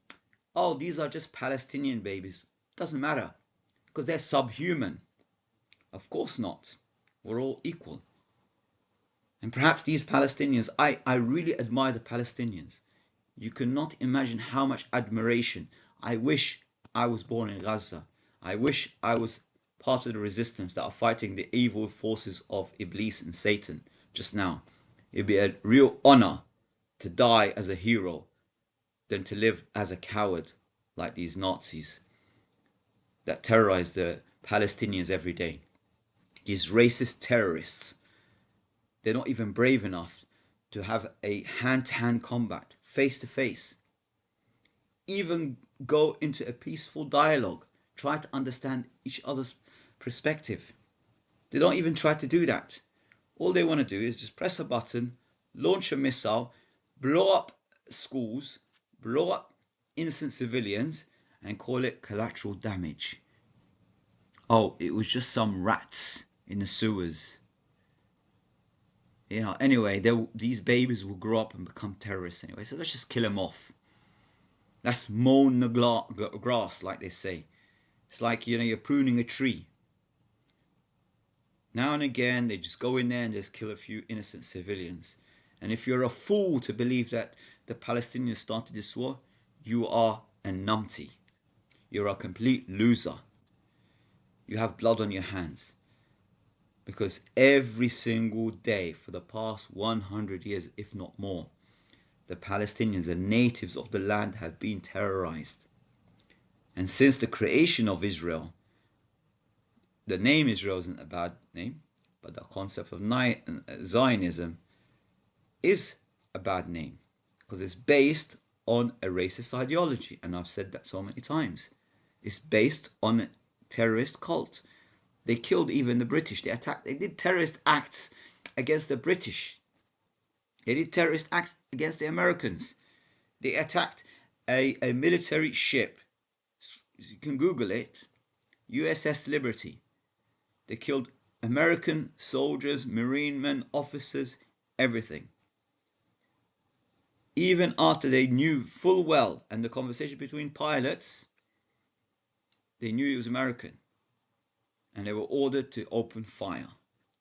Oh, these are just Palestinian babies. Doesn't matter, because they're subhuman. Of course not. We're all equal. And perhaps these Palestinians, I really admire the Palestinians. You cannot imagine how much admiration. I wish I was born in Gaza. I wish I was part of the resistance that are fighting the evil forces of Iblis and Satan just now. It'd be a real honor to die as a hero than to live as a coward like these Nazis that terrorize the Palestinians every day. These racist terrorists, they're not even brave enough to have a hand-to-hand combat, face-to-face. Even go into a peaceful dialogue, try to understand each other's perspective. They don't even try to do that. All they want to do is just press a button, launch a missile, blow up schools, blow up innocent civilians, and call it collateral damage. Oh, it was just some rats in the sewers. Anyway, these babies will grow up and become terrorists anyway, so let's just kill them off. That's mowing the grass, like they say. It's like, you're pruning a tree. Now and again, they just go in there and just kill a few innocent civilians. And if you're a fool to believe that the Palestinians started this war, you are a numpty. You're a complete loser. You have blood on your hands. Because every single day for the past 100 years, if not more, the Palestinians, the natives of the land, have been terrorized. And since the creation of Israel, the name Israel isn't a bad name, but the concept of Zionism is a bad name because it's based on a racist ideology. And I've said that so many times. It's based on a terrorist cult. They killed even the British. They did terrorist acts against the British. They did terrorist acts against the Americans. They attacked a military ship. You can Google it. USS Liberty. They killed American soldiers, Marine men, officers, everything. Even after they knew full well, and the conversation between pilots, they knew it was American. And they were ordered to open fire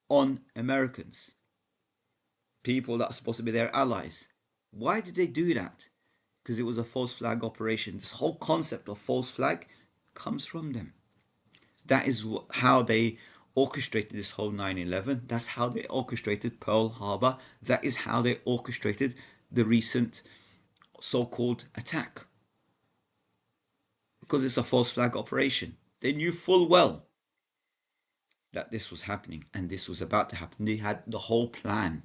on Americans. People that are supposed to be their allies. Why did they do that? Because it was a false flag operation. This whole concept of false flag comes from them. That is how they orchestrated this whole 9/11. That's how they orchestrated Pearl Harbor. That is how they orchestrated the recent so-called attack. Because it's a false flag operation. They knew full well that this was happening and this was about to happen. They had the whole plan.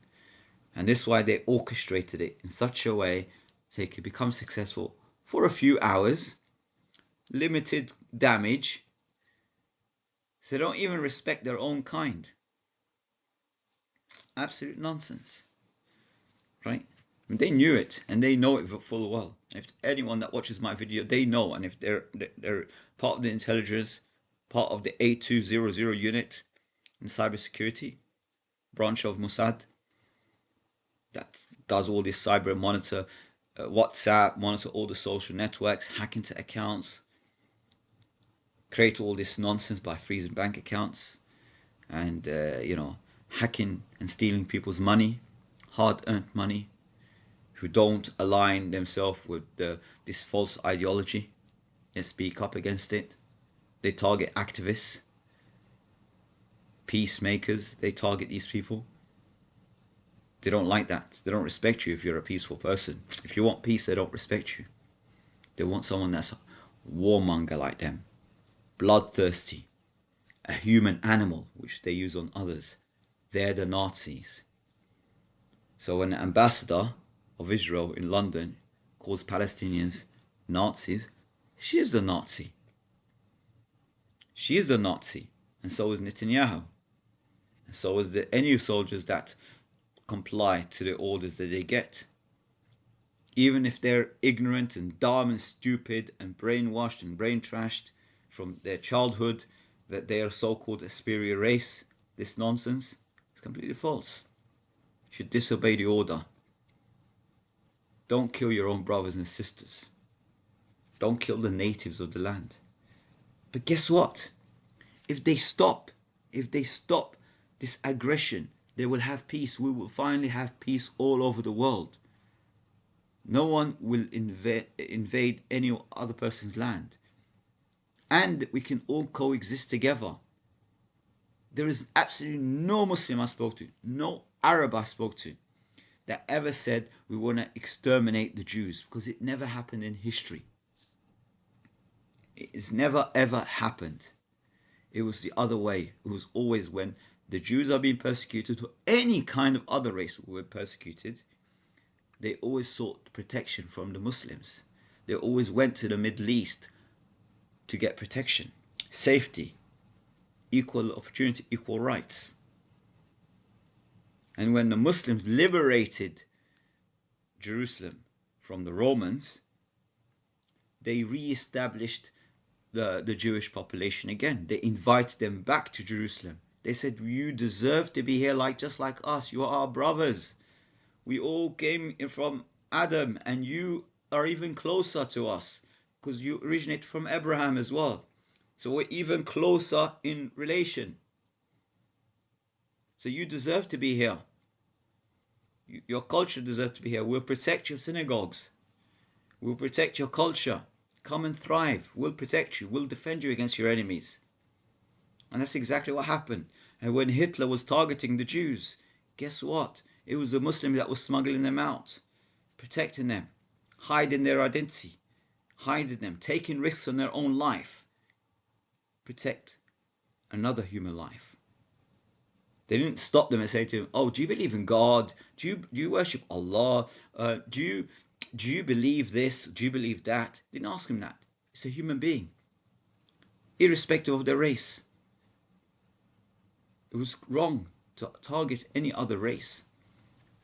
And this is why they orchestrated it in such a way so it could become successful for a few hours, limited damage. So they don't even respect their own kind. Absolute nonsense. Right? And they knew it, and they know it full well. If anyone that watches my video, they know, and if they're part of the intelligence, part of the A200 unit in cybersecurity, branch of Mossad, that does all this cyber monitor, WhatsApp, monitor all the social networks, hack into accounts, create all this nonsense by freezing bank accounts, and hacking and stealing people's money, hard-earned money, who don't align themselves with this false ideology and speak up against it. They target activists, peacemakers. They target these people. They don't like that. They don't respect you if you're a peaceful person. If you want peace, they don't respect you. They want someone that's a warmonger like them, bloodthirsty, a human animal, which they use on others. They're the Nazis. So when an ambassador of Israel in London calls Palestinians Nazis, she is the Nazi. She is the Nazi. And so is Netanyahu. And so is any soldiers that comply to the orders that they get. Even if they're ignorant and dumb and stupid and brainwashed and brain trashed from their childhood, that they are so-called a superior race, this nonsense is completely false. You should disobey the order. Don't kill your own brothers and sisters. Don't kill the natives of the land. But guess what? If they stop this aggression, they will have peace. We will finally have peace all over the world. No one will invade any other person's land. And we can all coexist together. There is absolutely no Muslim I spoke to, no Arab I spoke to, that ever said we want to exterminate the Jews, because it never happened in history. It's never ever happened. It was the other way. It was always when the Jews are being persecuted, or any kind of other race were persecuted, they always sought protection from the Muslims. They always went to the Middle East to get protection, safety, equal opportunity, equal rights. And when the Muslims liberated Jerusalem from the Romans, they re-established the Jewish population again. They invited them back to Jerusalem. They said, you deserve to be here just like us. You are our brothers. We all came from Adam, and you are even closer to us because you originate from Abraham as well. So we're even closer in relation. So you deserve to be here. Your culture deserves to be here. We'll protect your synagogues. We'll protect your culture. Come and thrive. We'll protect you. We'll defend you against your enemies. And that's exactly what happened. And when Hitler was targeting the Jews, guess what? It was the Muslims that was smuggling them out, protecting them, hiding their identity, hiding them, taking risks on their own life, protect another human life. They didn't stop them and say to them, "Oh, do you believe in God? Do you worship Allah? Do you believe this? Do you believe that?" They didn't ask him that. It's a human being, irrespective of their race. It was wrong to target any other race.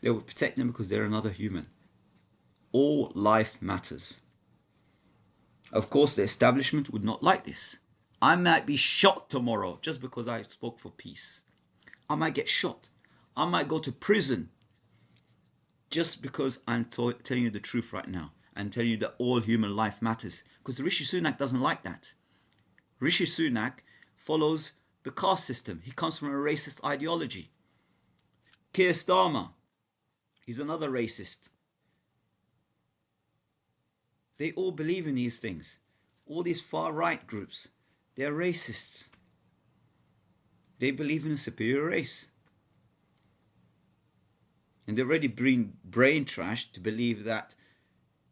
They would protect them because they're another human. All life matters. Of course, the establishment would not like this. I might be shot tomorrow just because I spoke for peace. I might get shot. I might go to prison just because I'm telling you the truth right now and telling you that all human life matters. Because Rishi Sunak doesn't like that. Rishi Sunak follows the caste system. He comes from a racist ideology. Keir Starmer, he's another racist. They all believe in these things. All these far-right groups, they're racists. They believe in a superior race. And they're already brain trashed to believe that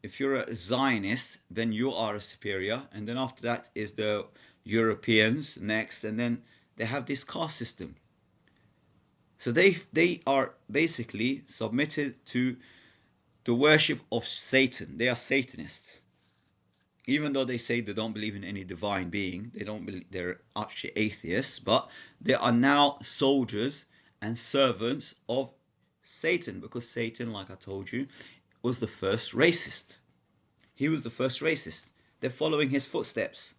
if you're a Zionist, then you are a superior. And then after that is the Europeans next. And then they have this caste system. So they are basically submitted to the worship of Satan. They are Satanists. Even though they say they don't believe in any divine being, they're actually atheists, but they are now soldiers and servants of Satan, because Satan, like I told you, was the first racist. He was the first racist. They're following his footsteps.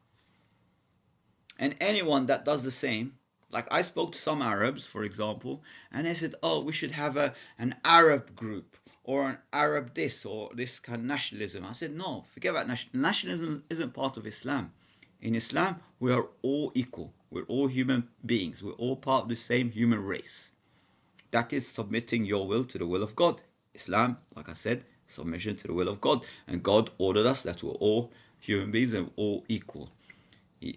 And anyone that does the same, like I spoke to some Arabs, for example, and they said, "Oh, we should have an Arab group or an Arab this or this kind of nationalism." I said, "No, forget about nationalism. Nationalism isn't part of Islam. In Islam, we are all equal. We're all human beings. We're all part of the same human race. That is submitting your will to the will of God. Islam, like I said, submission to the will of God. And God ordered us that we're all human beings and all equal.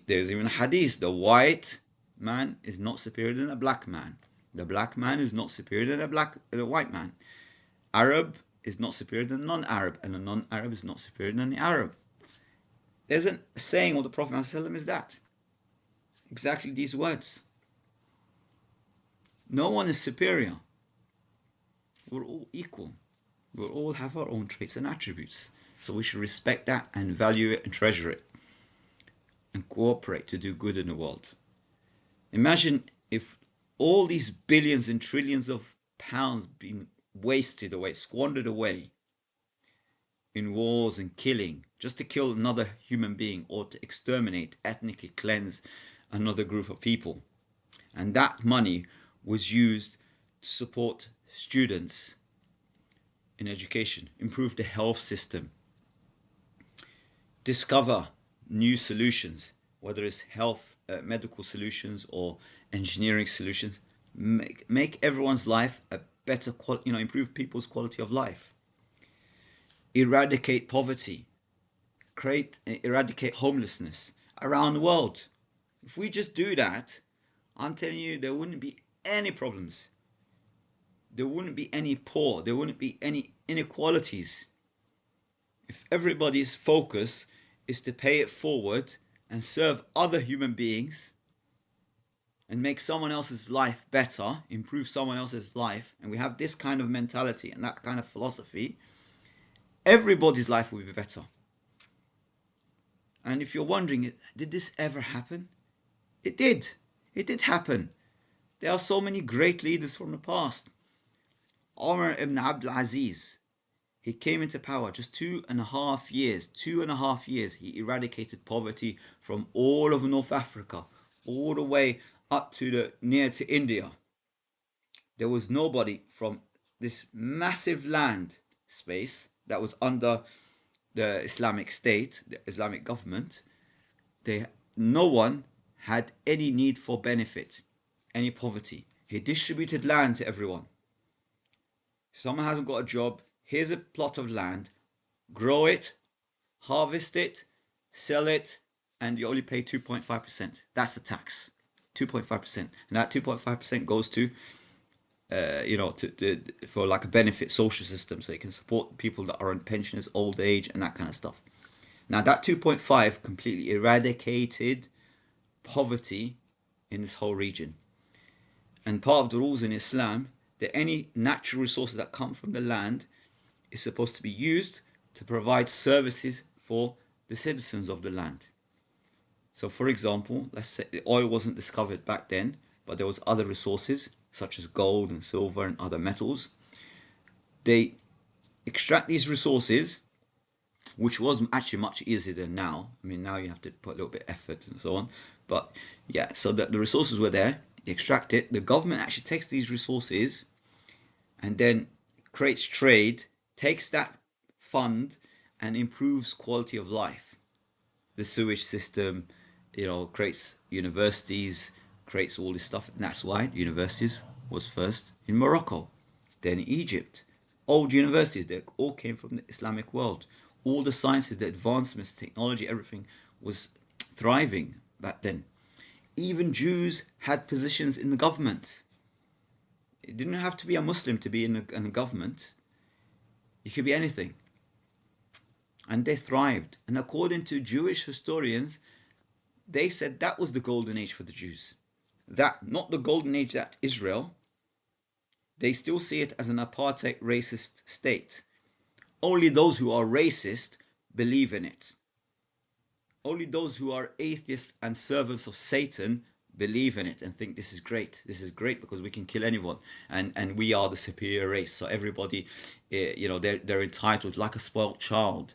There's even a hadith, the white man is not superior than a black man. The black man is not superior than the white man. Arab is not superior than non-Arab, and a non-Arab is not superior than the Arab. There's a saying of the Prophet ﷺ is that. Exactly these words. No one is superior. We're all equal. We all have our own traits and attributes. So we should respect that and value it and treasure it. And cooperate to do good in the world. Imagine if all these billions and trillions of pounds being wasted away, squandered away in wars and killing, just to kill another human being or to exterminate, ethnically cleanse another group of people. And that money was used to support students in education, improve the health system, discover new solutions, whether it's health, medical solutions or engineering solutions, make everyone's life a better quality, improve people's quality of life, eradicate poverty, eradicate homelessness around the world. If we just do that, I'm telling you, there wouldn't be any problems. There wouldn't be any poor. There wouldn't be any inequalities. If everybody's focus is to pay it forward and serve other human beings and make someone else's life better, improve someone else's life, and we have this kind of mentality and that kind of philosophy, everybody's life will be better. And if you're wondering, did this ever happen? It did. It did happen. There are so many great leaders from the past. Umar ibn Abdul Aziz, he came into power just 2.5 years. 2.5 years, he eradicated poverty from all of North Africa, all the way up to near to India. There was nobody from this massive land space that was under the Islamic State, the Islamic government, they no one had any need for benefit, any poverty. He distributed land to everyone. If someone hasn't got a job, here's a plot of land, grow it, harvest it, sell it, and you only pay 2.5%. That's the tax. 2.5%. And that 2.5% goes to for like a benefit social system, so it can support people that are on pensioners, old age, and that kind of stuff. Now that 2.5 completely eradicated poverty in this whole region. And part of the rules in Islam that any natural resources that come from the land is supposed to be used to provide services for the citizens of the land. So for example, let's say the oil wasn't discovered back then, but there was other resources such as gold and silver and other metals. They extract these resources, which was actually much easier than now. I mean, now you have to put a little bit of effort and so on. But yeah, so the resources were there. They extract it. The government actually takes these resources and then creates trade, takes that fund and improves quality of life. The sewage system, creates universities, creates all this stuff. And that's why universities was first in Morocco, then Egypt. Old universities, they all came from the Islamic world. All the sciences, the advancements, technology, everything was thriving back then. Even Jews had positions in the government. It didn't have to be a Muslim to be in a government. You could be anything. And they thrived. And according to Jewish historians, they said that was the golden age for the Jews. That, not the golden age that Israel, they still see it as an apartheid racist state. Only those who are racist believe in it. Only those who are atheists and servants of Satan believe in it and think this is great. This is great because we can kill anyone, and we are the superior race. So everybody, they're entitled like a spoiled child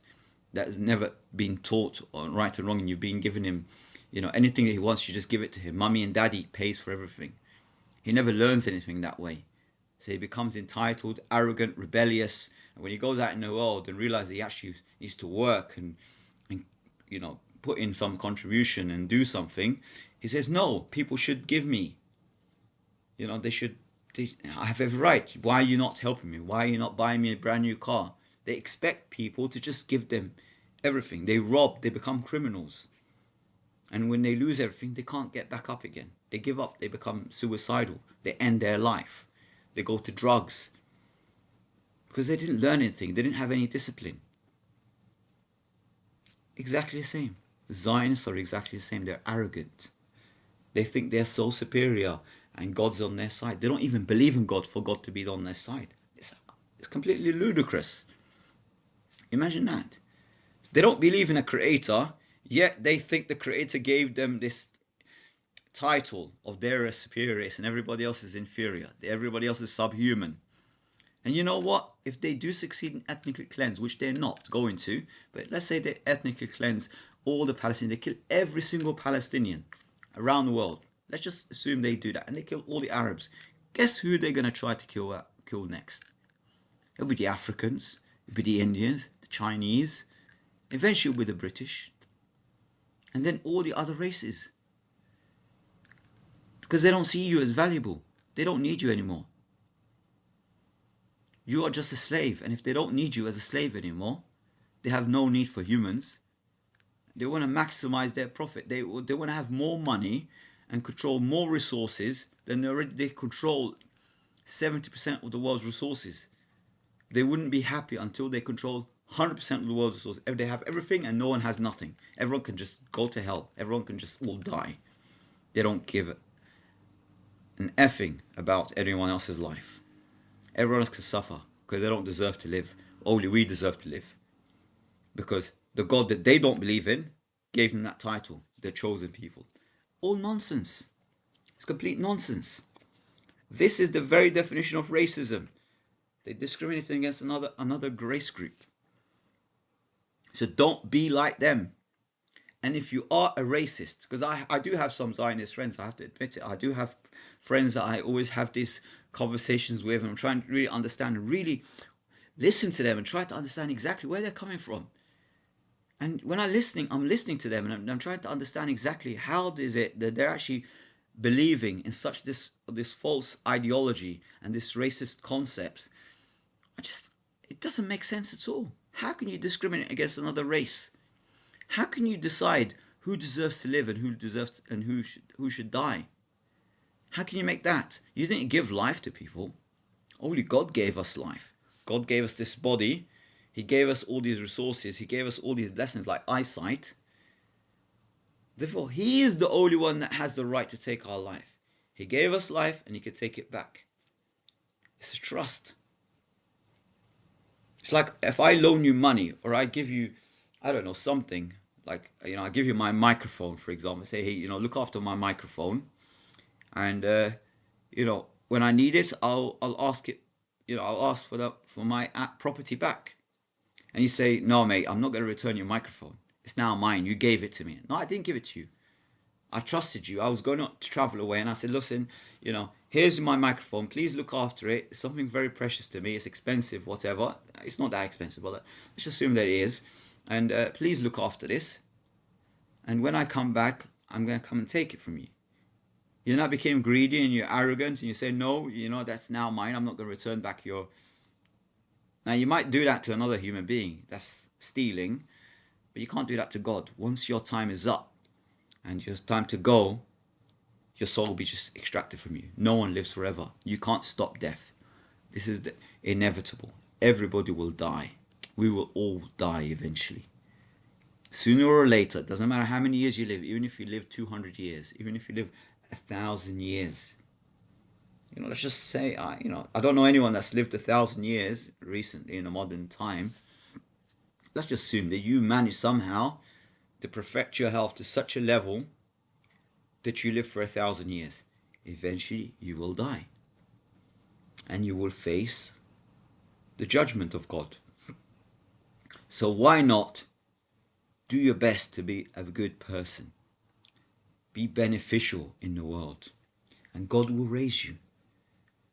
that has never been taught on right and wrong, and you've been giving him, anything that he wants, you just give it to him. Mummy and daddy pays for everything. He never learns anything that way. So he becomes entitled, arrogant, rebellious. And when he goes out in the world and realizes he actually needs to work and put in some contribution and do something, he says, no, people should give me. I have every right. Why are you not helping me? Why are you not buying me a brand new car? They expect people to just give them everything. They rob, they become criminals. And when they lose everything, they can't get back up again. They give up, they become suicidal. They end their life. They go to drugs. Because they didn't learn anything. They didn't have any discipline. Exactly the same. The Zionists are exactly the same. They're arrogant. They think they're so superior and God's on their side. They don't even believe in God for God to be on their side. It's completely ludicrous. Imagine that. They don't believe in a creator, yet they think the creator gave them this title of they're a superior race and everybody else is inferior. Everybody else is subhuman. And you know what? If they do succeed in ethnically cleanse, which they're not going to, but let's say they ethnically cleanse all the Palestinians, they kill every single Palestinian around the world. Let's just assume they do that, and they kill all the Arabs. Guess who they're going to try to kill next? It'll be the Africans, it'll be the Indians, the Chinese, eventually it'll be the British, and then all the other races. Because they don't see you as valuable. They don't need you anymore. You are just a slave, and if they don't need you as a slave anymore, they have no need for humans. They want to maximize their profit. They want to have more money and control more resources than they control 70% of the world's resources. They wouldn't be happy until they control 100% of the world's resources. If they have everything and no one has nothing, everyone can just go to hell. Everyone can just all die. They don't give an effing about anyone else's life. Everyone else can suffer because they don't deserve to live. Only we deserve to live. Because the God that they don't believe in gave them that title, the chosen people. All nonsense. It's complete nonsense. This is the very definition of racism. They discriminate against another race group. So don't be like them. And if you are a racist, because I do have some Zionist friends, I have to admit it. I do have friends that I always have these conversations with, and I'm trying to really understand and really listen to them and try to understand exactly where they're coming from. And when I'm listening to them, and I'm trying to understand exactly how is it that they're actually believing in such this false ideology and this racist concepts. I just It doesn't make sense at all. How can you discriminate against another race? How can you decide who deserves to live and who should die? How can you make that? You didn't give life to people. Only God gave us life. God gave us this body. He gave us all these resources. He gave us all these blessings like eyesight. Therefore, He is the only one that has the right to take our life. He gave us life and He can take it back. It's a trust. It's like if I loan you money or I give you, I don't know, something like, I give you my microphone, for example. Say, hey, look after my microphone, and when I need it, I'll ask it. I'll ask for my property back. And you say, no, mate, I'm not going to return your microphone. It's now mine. You gave it to me. No, I didn't give it to you. I trusted you. I was going to travel away, and I said, listen, here's my microphone. Please look after it. It's something very precious to me. It's expensive, whatever. It's not that expensive, but let's assume that it is. And please look after this. And when I come back, I'm going to come and take it from you. You now became greedy and you're arrogant, and you say, no, that's now mine. I'm not going to return back your... Now, you might do that to another human being. That's stealing. But you can't do that to God. Once your time is up and it's time to go, your soul will be just extracted from you. No one lives forever. You can't stop death. This is inevitable. Everybody will die. We will all die eventually. Sooner or later, it doesn't matter how many years you live, even if you live 200 years, even if you live 1,000 years. Let's just say, I don't know anyone that's lived 1,000 years recently in a modern time. Let's just assume that you manage somehow to perfect your health to such a level that you live for 1,000 years. Eventually, you will die. And you will face the judgment of God. So why not do your best to be a good person? Be beneficial in the world. And God will raise you.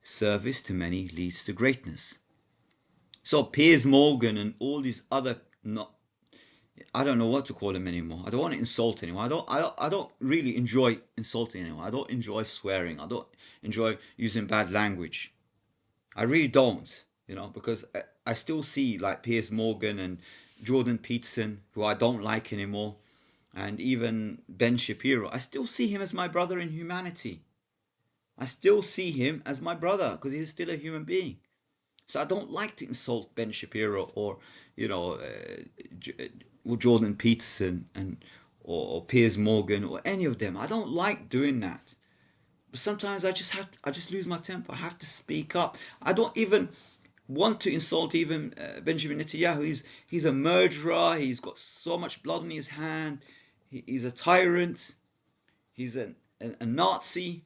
Service to many leads to greatness. So Piers Morgan and all these other... I don't know what to call them anymore. I don't want to insult anyone. I don't really enjoy insulting anyone. I don't enjoy swearing. I don't enjoy using bad language. I really don't, because I still see like Piers Morgan and Jordan Peterson, who I don't like anymore, and even Ben Shapiro. I still see him as my brother in humanity. I still see him as my brother because he's still a human being. So I don't like to insult Ben Shapiro or Jordan Peterson or Piers Morgan or any of them. I don't like doing that. But sometimes I just lose my temper. I have to speak up. I don't even want to insult even Benjamin Netanyahu. He's a murderer. He's got so much blood on his hand. He's a tyrant. He's a Nazi.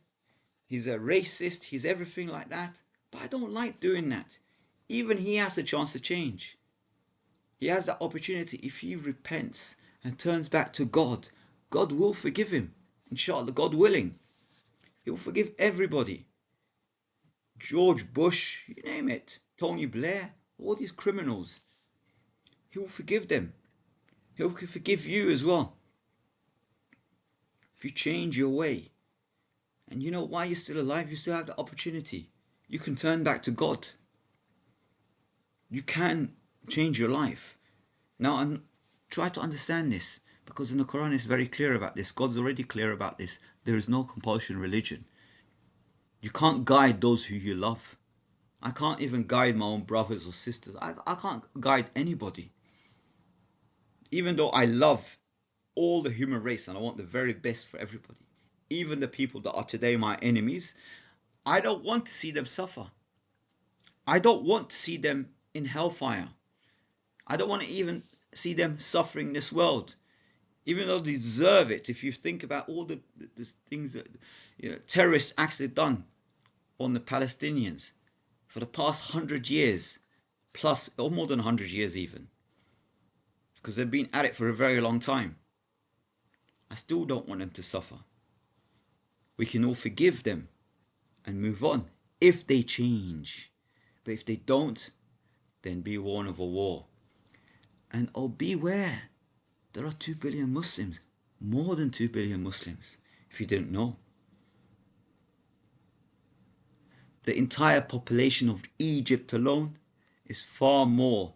He's a racist. He's everything like that. But I don't like doing that. Even he has the chance to change. He has that opportunity. If he repents and turns back to God, God will forgive him. Inshallah, God willing. He will forgive everybody. George Bush, you name it. Tony Blair, all these criminals. He will forgive them. He will forgive you as well. If you change your way. And you know why you're still alive? You still have the opportunity. You can turn back to God. You can change your life. Now, try to understand this, because in the Quran it's very clear about this. God's already clear about this. There is no compulsion religion. You can't guide those who you love. I can't even guide my own brothers or sisters. I can't guide anybody. Even though I love all the human race and I want the very best for everybody, even the people that are today my enemies, I don't want to see them suffer. I don't want to see them in hellfire. I don't want to even see them suffering in this world, even though they deserve it. If you think about all the things that terrorist acts they've done on the Palestinians for the past 100 years, plus, or more than 100 years even, because they've been at it for a very long time. I still don't want them to suffer. We can all forgive them and move on if they change. But if they don't, then be warned of a war. And beware. There are 2 billion Muslims, more than 2 billion Muslims, if you didn't know. The entire population of Egypt alone is far more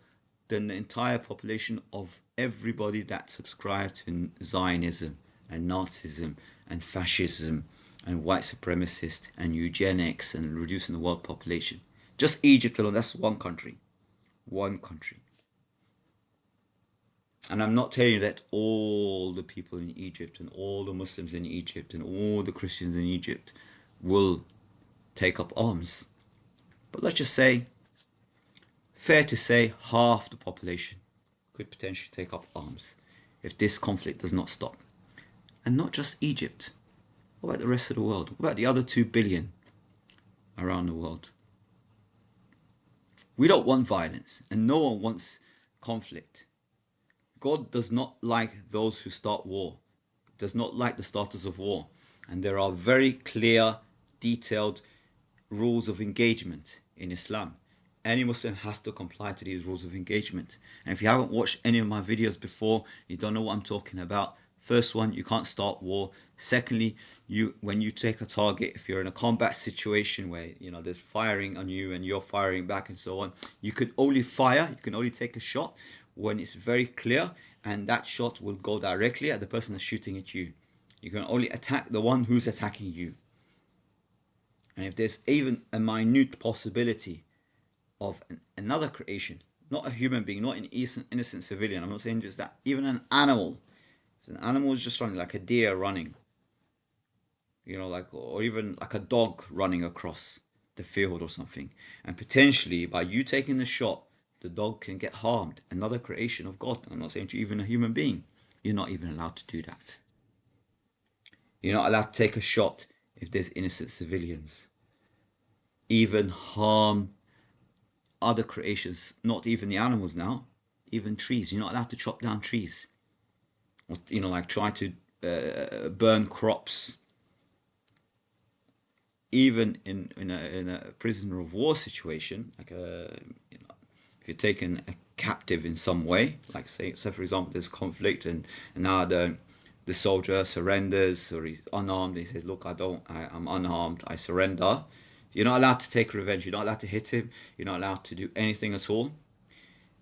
than the entire population of everybody that subscribed to Zionism and Nazism and fascism and white supremacist and eugenics and reducing the world population. Just Egypt alone, that's one country. One country. And I'm not telling you that all the people in Egypt and all the Muslims in Egypt and all the Christians in Egypt will take up arms. But let's just say, fair to say, half the population could potentially take up arms if this conflict does not stop. And not just Egypt. What about the rest of the world? What about the other 2 billion around the world? We don't want violence, and no one wants conflict. God does not like those who start war, does not like the starters of war. And there are very clear, detailed rules of engagement in Islam. Any Muslim has to comply to these rules of engagement. And if you haven't watched any of my videos before, you don't know what I'm talking about. First one, you can't start war. Secondly, when you take a target, if you're in a combat situation where there's firing on you and you're firing back and so on, you can only fire, you can only take a shot when it's very clear, and that shot will go directly at the person that's shooting at you. You can only attack the one who's attacking you. And if there's even a minute possibility of another creation, not a human being, not an innocent civilian, I'm not saying just that, even an animal. If an animal is just running, like a deer running, or even like a dog running across the field or something, and potentially by you taking the shot, the dog can get harmed. Another creation of God. I'm not saying to even a human being. You're not even allowed to do that. You're not allowed to take a shot if there's innocent civilians. Even harm other creations, not even the animals now, even trees. You're not allowed to chop down trees. Or, try to burn crops. Even in a prisoner of war situation, like if you're taken a captive in some way, like say for example there's conflict and now the soldier surrenders or he's unarmed, he says, look, I'm unarmed, I surrender. You're not allowed to take revenge, you're not allowed to hit him, you're not allowed to do anything at all.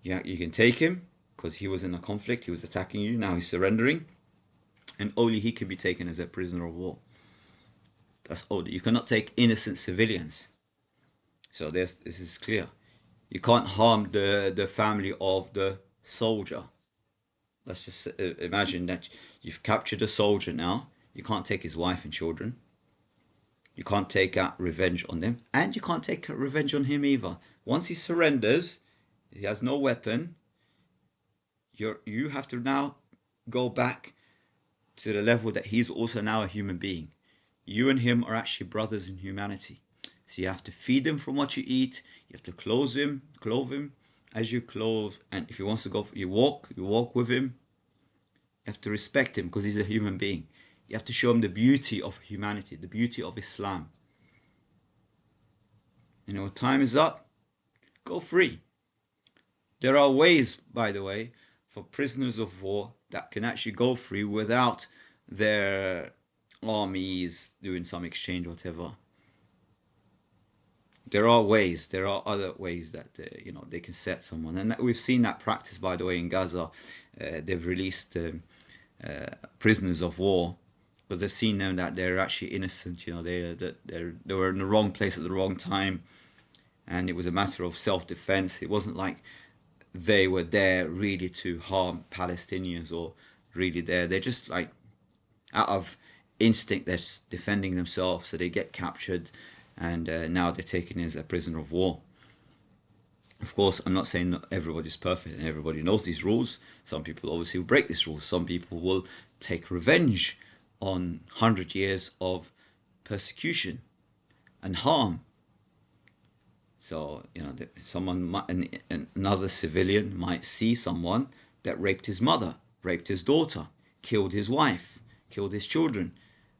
You can take him because he was in a conflict, he was attacking you, now he's surrendering, and only he can be taken as a prisoner of war. That's all. You cannot take innocent civilians. So this is clear. You can't harm the family of the soldier. Let's just imagine that you've captured a soldier now. You can't take his wife and children. You can't take out revenge on them. And you can't take revenge on him either. Once he surrenders, he has no weapon. You have to now go back to the level that he's also now a human being. You and him are actually brothers in humanity. So you have to feed him from what you eat. You have to clothe him as you clothe. And if he wants to go, you walk with him. You have to respect him because he's a human being. You have to show him the beauty of humanity, the beauty of Islam. When time is up, go free. There are ways, by the way, for prisoners of war that can actually go free without their armies doing some exchange, whatever. There are other ways that they can set someone, and we've seen that practice, by the way, in Gaza. They've released prisoners of war because they've seen them that they're actually innocent. They were in the wrong place at the wrong time, and it was a matter of self-defense. It wasn't like they were there really to harm Palestinians or really there. They're just like out of instinct, they're defending themselves, so they get captured. And now they're taken as a prisoner of war. Of course, I'm not saying that everybody's perfect and everybody knows these rules. Some people obviously will break these rules. Some people will take revenge on 100 years of persecution and harm. So, another civilian might see someone that raped his mother, raped his daughter, killed his wife, killed his children.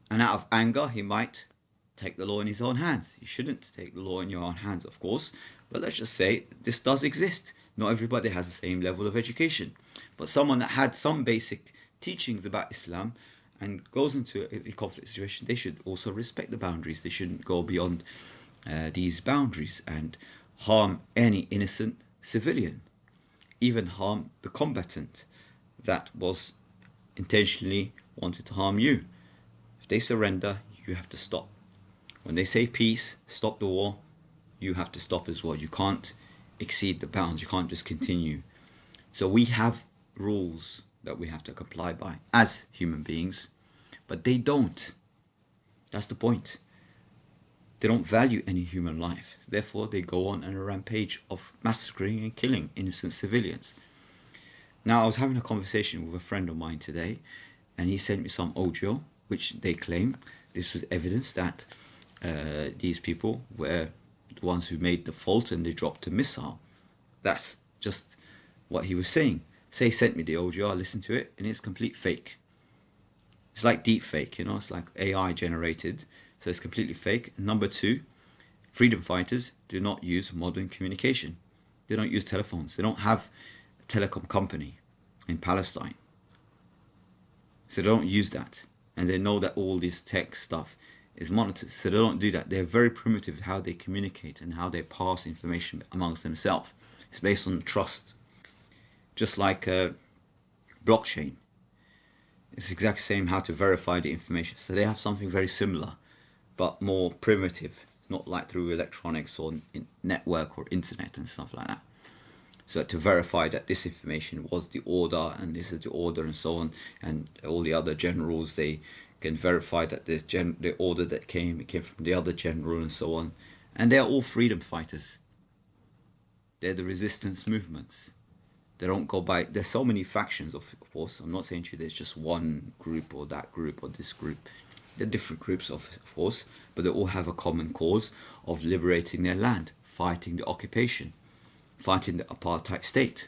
And out of anger, he might take the law in his own hands. You shouldn't take the law in your own hands, of course, but let's just say this does exist. Not everybody has the same level of education. But someone that had some basic teachings about Islam and goes into a conflict situation, they should also respect the boundaries. They shouldn't go beyond these boundaries and harm any innocent civilian, even harm the combatant that was intentionally wanted to harm you. If they surrender, you have to stop. When they say peace, stop the war, you have to stop as well. You can't exceed the bounds. You can't just continue. So we have rules that we have to comply by as human beings, but they don't. That's the point. They don't value any human life. Therefore, they go on a rampage of massacring and killing innocent civilians. Now, I was having a conversation with a friend of mine today, and he sent me some audio, which they claim this was evidence that these people were the ones who made the fault and they dropped a missile. That's just what he was saying. So he sent me the audio, I listened to it, and it's complete fake. It's like deep fake, you know, it's like AI generated, so it's completely fake. Number two, freedom fighters do not use modern communication. They don't use telephones. They don't have a telecom company in Palestine. So they don't use that. And they know that all this tech stuff is monitored. So they don't do that. They're very primitive in how they communicate and how they pass information amongst themselves. It's based on trust. Just like blockchain. It's the exact same how to verify the information. So they have something very similar, but more primitive. It's not like through electronics or network or internet and stuff like that. So to verify that this information was the order and this is the order and so on, and all the other generals, they can verify that the order that came, it came from the other general and so on. And they're all freedom fighters. They're the resistance movements. They don't go by, there's so many factions of course. I'm not saying to you there's just one group or that group or this group. They're different groups of course, but they all have a common cause of liberating their land, fighting the occupation, fighting the apartheid state,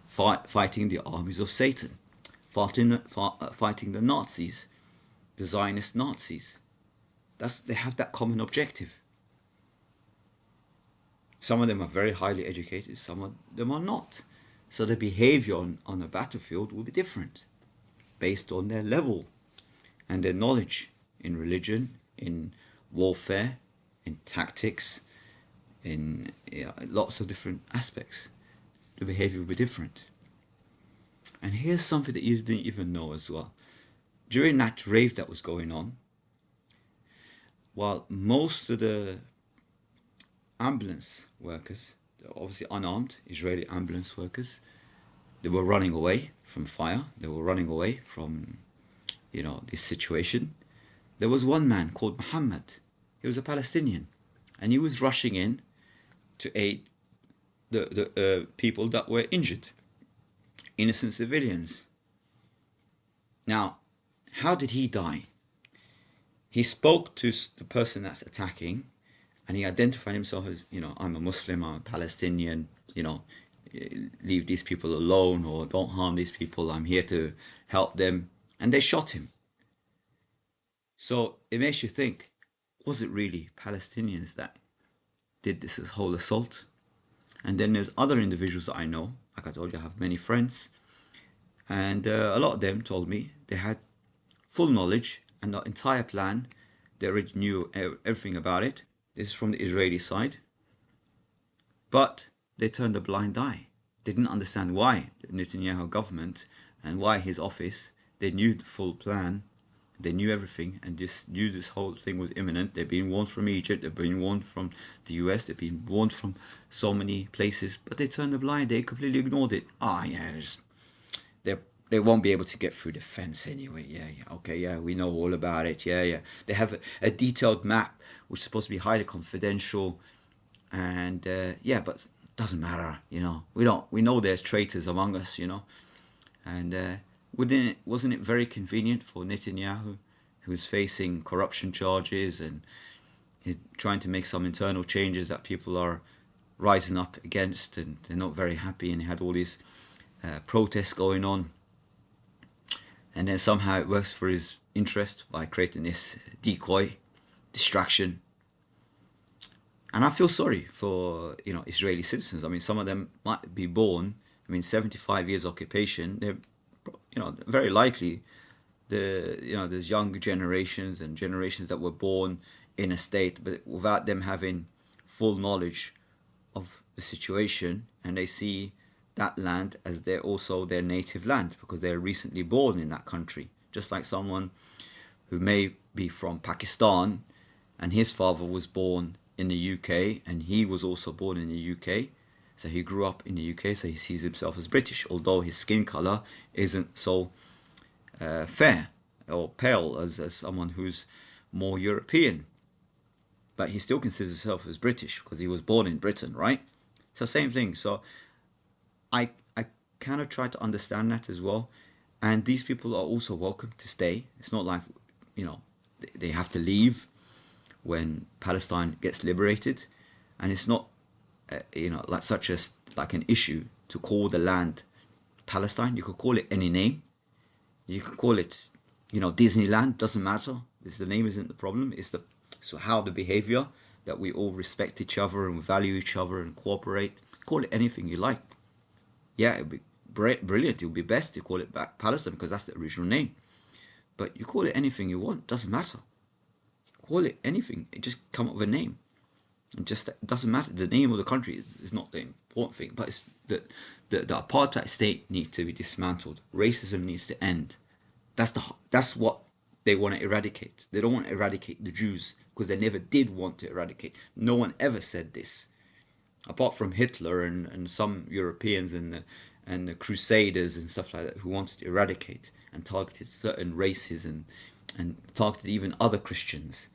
fighting the armies of Satan, fighting the Nazis, the Zionist Nazis. They have that common objective. Some of them are very highly educated, some of them are not. So their behavior on a battlefield will be different based on their level and their knowledge in religion, in warfare, in tactics, in lots of different aspects. The behavior will be different. And here's something that you didn't even know as well. During that rave that was going on, while most of the ambulance workers, obviously unarmed Israeli ambulance workers, they were running away from fire, they were running away from this situation, there was one man called Muhammad. He was a Palestinian, and he was rushing in to aid the people that were injured, innocent civilians. Now, how did he die? He spoke to the person that's attacking, and he identified himself as, I'm a Muslim, I'm a Palestinian, leave these people alone or don't harm these people, I'm here to help them. And they shot him. So it makes you think, was it really Palestinians that did this whole assault? And then there's other individuals that I know, like I told you, I have many friends, and a lot of them told me they had full knowledge and the entire plan. They already knew everything about it. This is from the Israeli side. But they turned a blind eye. They didn't understand why the Netanyahu government and why his office, they knew the full plan. They knew everything and just knew this whole thing was imminent. They've been warned from Egypt, they've been warned from the US, they've been warned from so many places, but they turned a blind, they completely ignored it. They won't be able to get through the fence anyway. Okay, we know all about it. They have a detailed map which is supposed to be highly confidential, and but it doesn't matter. We know there's traitors among us. And wasn't it very convenient for Netanyahu, who's facing corruption charges and he's trying to make some internal changes that people are rising up against, and they're not very happy, and he had all these protests going on. And then somehow it works for his interest by creating this decoy, distraction. And I feel sorry for, Israeli citizens. I mean, some of them might be born. I mean, 75 years occupation. They're, very likely there's younger generations and generations that were born in a state, but without them having full knowledge of the situation, and they see that land as their native land because they're recently born in that country. Just like someone who may be from Pakistan and his father was born in the UK and he was also born in the UK. So he grew up in the UK, so he sees himself as British, although his skin color isn't so fair or pale as someone who's more European. But he still considers himself as British because he was born in Britain, right? So same thing. So I kind of try to understand that as well. And these people are also welcome to stay. It's not like, they have to leave when Palestine gets liberated. And it's not, like such as like an issue to call the land Palestine. You could call it any name. You could call it, Disneyland. Doesn't matter. The name isn't the problem. So how the behavior that we all respect each other and value each other and cooperate. Call it anything you like. Yeah, it'd be brilliant. It would be best to call it back Palestine because that's the original name. But you call it anything you want. Doesn't matter. Call it anything. It just come up with a name. It just doesn't matter. The name of the country is not the important thing. But it's the apartheid state needs to be dismantled. Racism needs to end. That's what they want to eradicate. They don't want to eradicate the Jews because they never did want to eradicate. No one ever said this. Apart from Hitler and some Europeans and the Crusaders and stuff like that who wanted to eradicate and targeted certain races and targeted even other Christians.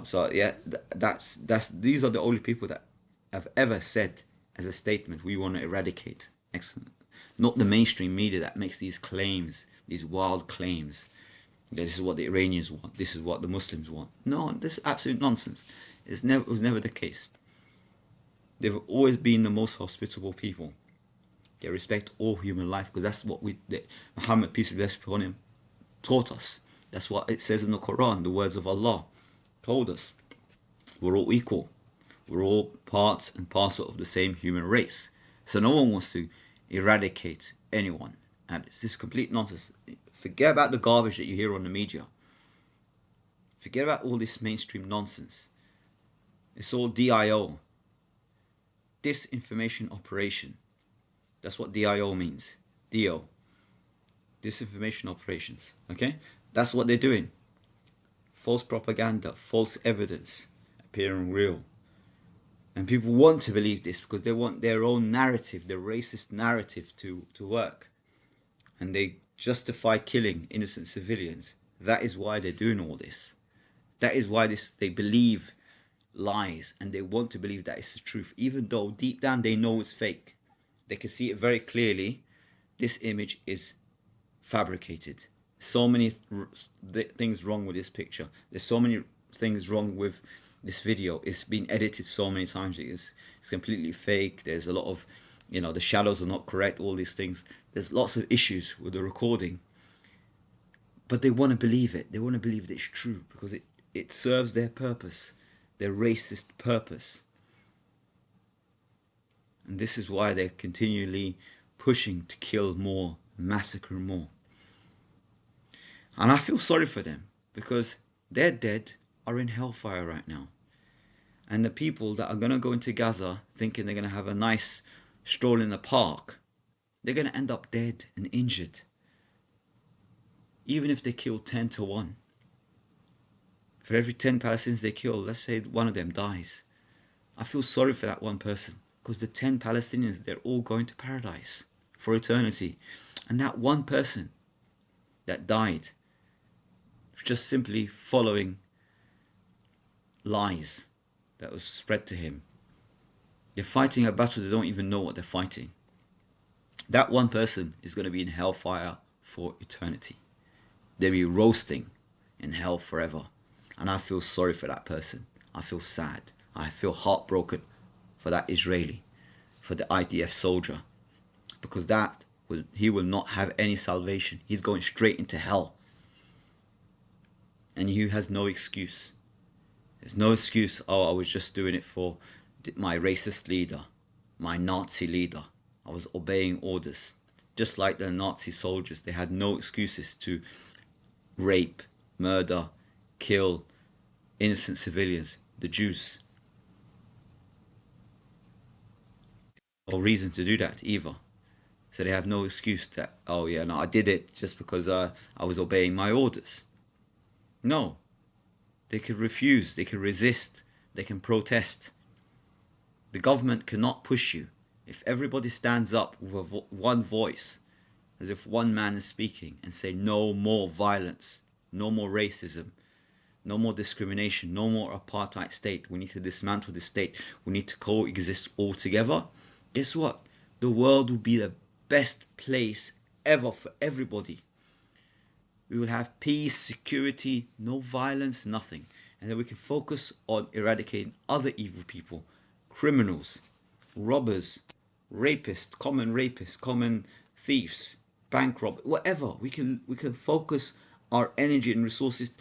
So yeah, these are the only people that have ever said as a statement, we want to eradicate. Excellent. Not the mainstream media that makes these claims, these wild claims. This is what the Iranians want. This is what the Muslims want. No, this is absolute nonsense. It was never the case. They've always been the most hospitable people. They respect all human life because that's what Muhammad, peace be upon him, taught us. That's what it says in the Quran, the words of Allah told us. We're all equal. We're all part and parcel of the same human race. So no one wants to eradicate anyone. And it's just complete nonsense. Forget about the garbage that you hear on the media. Forget about all this mainstream nonsense. It's all DIO. Disinformation operation. That's what DIO means. DO. Disinformation operations. Okay? That's what they're doing. False propaganda, false evidence, appearing real. And people want to believe this because they want their own narrative, their racist narrative to work. And they justify killing innocent civilians. That is why they're doing all this. That is why they believe lies and they want to believe that it's the truth, even though deep down they know it's fake. They can see it very clearly. This image is fabricated. So many things wrong with this picture. There's so many things wrong with this video. It's been edited so many times. It's completely fake. There's a lot of, the shadows are not correct, all these things. There's lots of issues with the recording. But they want to believe it. They want to believe that it's true because it serves their purpose, their racist purpose. And this is why they're continually pushing to kill more, massacre more. And I feel sorry for them because their dead are in hellfire right now. And the people that are going to go into Gaza thinking they're going to have a nice stroll in the park, they're going to end up dead and injured. Even if they kill 10 to 1. For every 10 Palestinians they kill, let's say one of them dies. I feel sorry for that one person because the 10 Palestinians, they're all going to paradise for eternity. And that one person that died just simply following lies that was spread to him. They're fighting a battle they don't even know what they're fighting. That one person is going to be in hellfire for eternity. They'll be roasting in hell forever. And I feel sorry for that person. I feel sad. I feel heartbroken for that Israeli, for the IDF soldier. Because he will not have any salvation. He's going straight into hell. And he has no excuse. There's no excuse. Oh, I was just doing it for my racist leader, my Nazi leader. I was obeying orders. Just like the Nazi soldiers, they had no excuses to rape, murder, kill innocent civilians, the Jews. No reason to do that either. So they have no excuse that, oh yeah, no, I did it just because I was obeying my orders. No, they can refuse, they can resist, they can protest. The government cannot push you. If everybody stands up with one voice, as if one man is speaking, and say no more violence, no more racism, no more discrimination, no more apartheid state, we need to dismantle the state, we need to coexist all together, guess what? The world will be the best place ever for everybody. We will have peace, security, no violence, nothing. And then we can focus on eradicating other evil people, criminals, robbers, rapists, common thieves, bank robbers, whatever. We can focus our energy and resources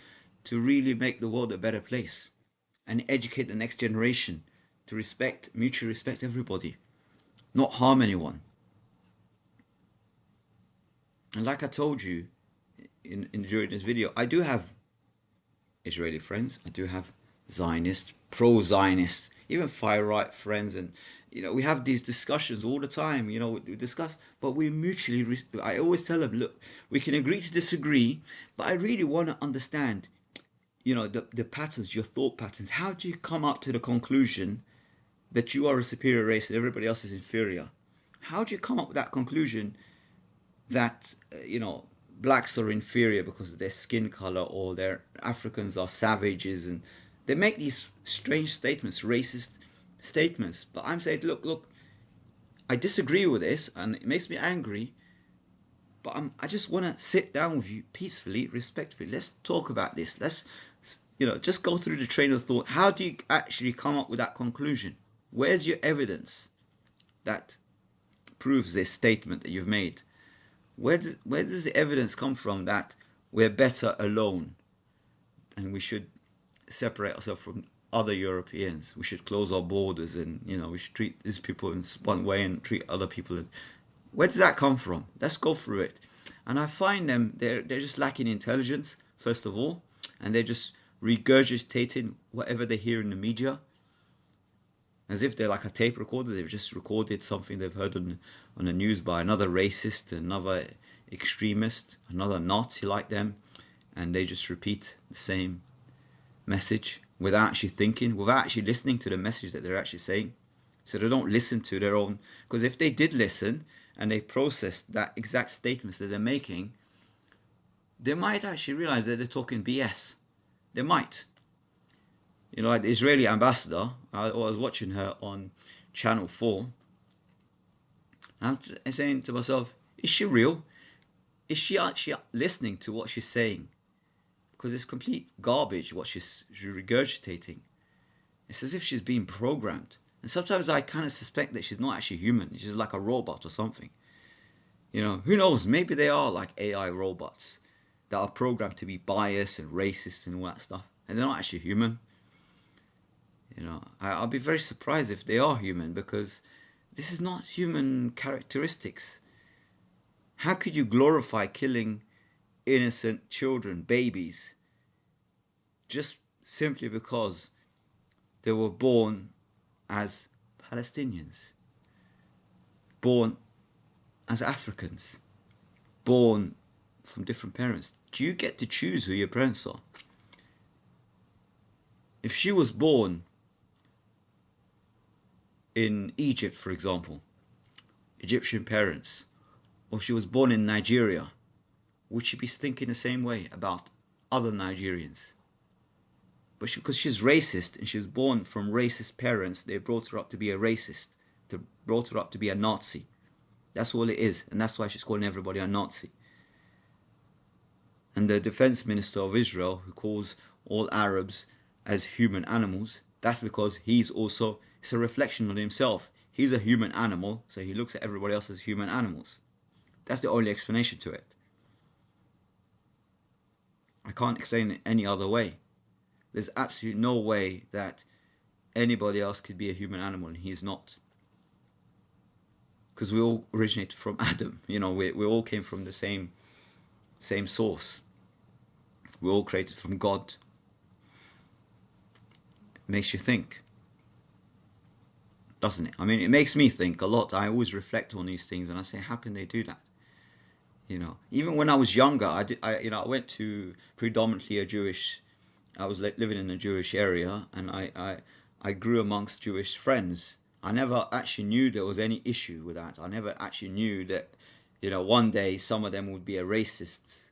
to really make the world a better place and educate the next generation to respect, mutually respect everybody, not harm anyone. And like I told you during this video, I do have Israeli friends. I do have Zionists, pro-Zionists, even far-right friends, and we have these discussions all the time. We discuss, but we mutually. I always tell them, look, we can agree to disagree, but I really want to understand, the patterns, your thought patterns. How do you come up to the conclusion that you are a superior race and everybody else is inferior? How do you come up with that conclusion that blacks are inferior because of their skin color, or their Africans are savages, and they make these strange statements, racist statements? But I'm saying, look, I disagree with this and it makes me angry, but I just want to sit down with you peacefully, respectfully. Let's talk about this. Let's just go through the train of thought. How do you actually come up with that conclusion? Where's your evidence that proves this statement that you've made? Where does the evidence come from that we're better alone and we should separate ourselves from other Europeans? We should close our borders, and we should treat these people in one way and treat other people in... Where does that come from? Let's go through it. And I find they're just lacking intelligence, first of all, and they're just regurgitating whatever they hear in the media, as if they're like a tape recorder. They've just recorded something they've heard on the news by another racist, another extremist, another Nazi like them, and they just repeat the same message without actually thinking, without actually listening to the message that they're actually saying. So they don't listen to their own, because if they did listen and they processed that exact statements that they're making, they might actually realize that they're talking BS. They might. Like the Israeli ambassador, I was watching her on Channel 4, and I'm saying to myself, is she real? Is she actually listening to what she's saying? Because it's complete garbage what she's regurgitating. It's as if she's being programmed. And sometimes I kind of suspect that she's not actually human. She's like a robot or something. Who knows? Maybe they are like AI robots that are programmed to be biased and racist and all that stuff. And they're not actually human. I'll be very surprised if they are human, because this is not human characteristics. How could you glorify killing innocent children, babies, just simply because they were born as Palestinians, born as Africans, born from different parents? Do you get to choose who your parents are? If she was born in Egypt, for example, Egyptian parents, or she was born in Nigeria, would she be thinking the same way about other Nigerians? But because she's racist and she was born from racist parents, they brought her up to be a racist, they brought her up to be a Nazi. That's all it is, and that's why she's calling everybody a Nazi. And the defense minister of Israel, who calls all Arabs as human animals, that's because it's a reflection on himself. He's a human animal, so he looks at everybody else as human animals. That's the only explanation to it. I can't explain it any other way. There's absolutely no way that anybody else could be a human animal and he's not. Because we all originated from Adam. We all came from the same source. We're all created from God. It makes you think, doesn't it? I mean, it makes me think a lot. I always reflect on these things and I say, how can they do that? Even when I was younger, I went to predominantly a Jewish. I was living in a Jewish area, and I grew amongst Jewish friends. I never actually knew there was any issue with that. I never actually knew that, one day some of them would be a racist,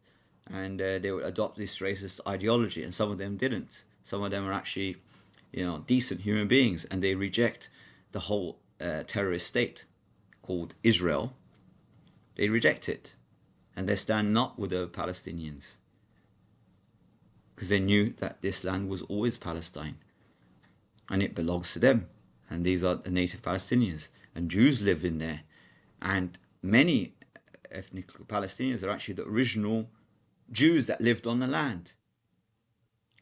and they would adopt this racist ideology, and some of them didn't. Some of them are actually, decent human beings, and they reject the whole terrorist state called Israel. They reject it, and they stand up with the Palestinians because they knew that this land was always Palestine and it belongs to them, and these are the native Palestinians, and Jews live in there, and many ethnic Palestinians are actually the original Jews that lived on the land,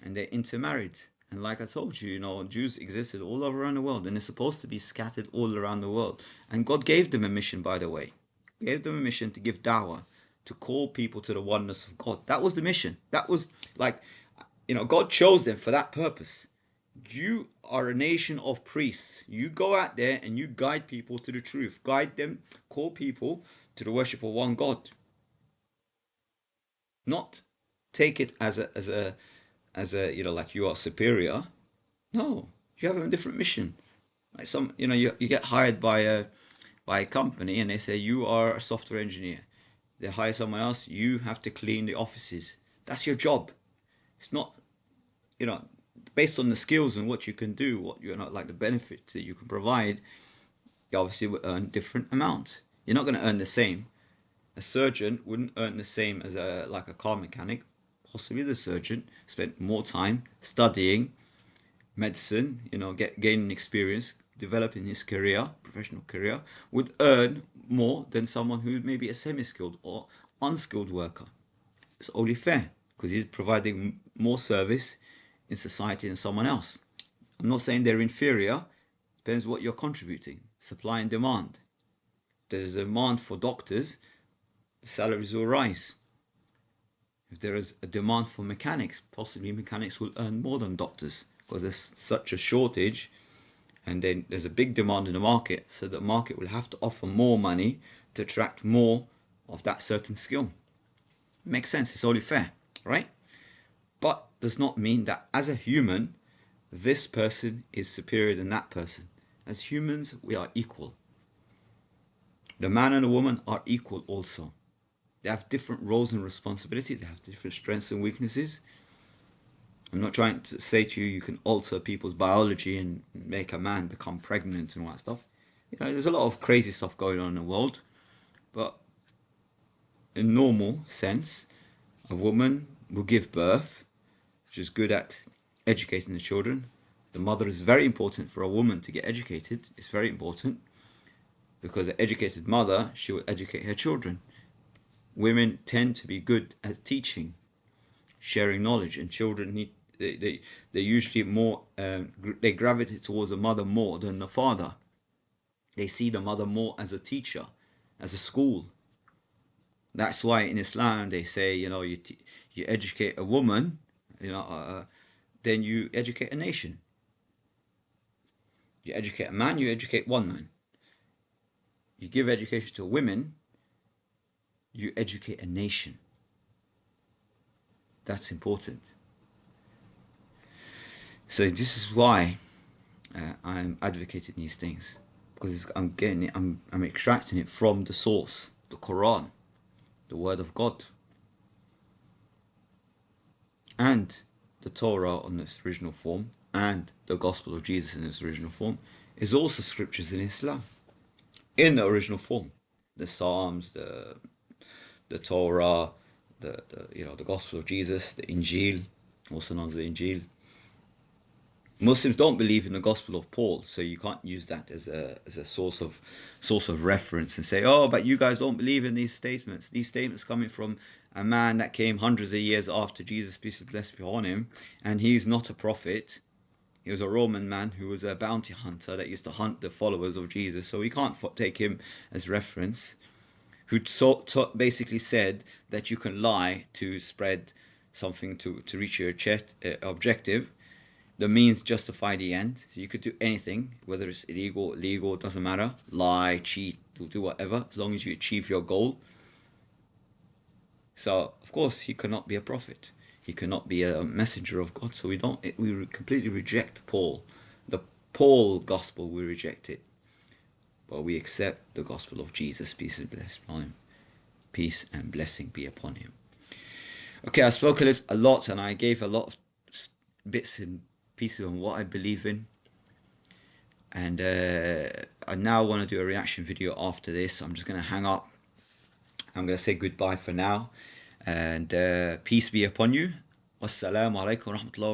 and they're intermarried. And like I told you, Jews existed all over around the world, and they're supposed to be scattered all around the world. And God gave them a mission, by the way. He gave them a mission to give dawah, to call people to the oneness of God. That was the mission. That was God chose them for that purpose. You are a nation of priests. You go out there and you guide people to the truth. Guide them, call people to the worship of one God. Not take it as a like you are superior. No, you have a different mission. Like you get hired by a company and they say you are a software engineer. They hire someone else. You have to clean the offices. That's your job. It's not, based on the skills and what you can do, what like the benefits that you can provide. You obviously will earn different amounts. You're not going to earn the same. A surgeon wouldn't earn the same as a car mechanic. Possibly the surgeon spent more time studying medicine, gaining experience, developing his career, professional career, would earn more than someone who may be a semi-skilled or unskilled worker. It's only fair because he's providing more service in society than someone else. I'm not saying they're inferior. Depends what you're contributing. Supply and demand. There's a demand for doctors, the salaries will rise. If there is a demand for mechanics, possibly mechanics will earn more than doctors because there's such a shortage, and then there's a big demand in the market, so the market will have to offer more money to attract more of that certain skill. It makes sense, it's only fair, right? But does not mean that as a human, this person is superior than that person. As humans, we are equal. The man and the woman are equal also. They have different roles and responsibilities. They have different strengths and weaknesses. I'm not trying to say to you can alter people's biology and make a man become pregnant and all that stuff. There's a lot of crazy stuff going on in the world. But in normal sense, a woman will give birth. She's good at educating the children. The mother is very important for a woman to get educated. It's very important because an educated mother, she will educate her children. Women tend to be good at teaching, sharing knowledge, and children need they usually more they gravitate towards the mother more than the father. They see the mother more as a teacher, as a school. That's why in Islam they say you educate a woman, then you educate a nation. You educate a man, you educate one man. You give education to women, you educate a nation. That's important. So this is why I'm advocating these things, because I'm getting it, I'm extracting it from the source, the Quran, the Word of God, and the Torah on its original form, and the Gospel of Jesus in its original form, is also scriptures in Islam, in the original form. The Psalms, the Torah, the Gospel of Jesus, the Injil, also known as the Injil. Muslims don't believe in the Gospel of Paul, so you can't use that as a source of reference and say, oh, but you guys don't believe in these statements. These statements coming from a man that came hundreds of years after Jesus, peace and blessing be upon him, and he's not a prophet. He was a Roman man who was a bounty hunter that used to hunt the followers of Jesus, so we can't take him as reference. Who basically said that you can lie to spread something to reach your objective. The means justify the end. So you could do anything, whether it's illegal, legal, it doesn't matter. Lie, cheat, do whatever, as long as you achieve your goal. So of course he cannot be a prophet. He cannot be a messenger of God. So we completely reject Paul. The Paul gospel, we reject it. But we accept the gospel of Jesus, peace and blessing upon him. Peace and blessing be upon him. Okay, I spoke a lot and I gave a lot of bits and pieces on what I believe in. And I now want to do a reaction video after this. I'm just going to hang up. I'm going to say goodbye for now. And peace be upon you. Wassalamu alaikum wa rahmatullahi wa barakatuh.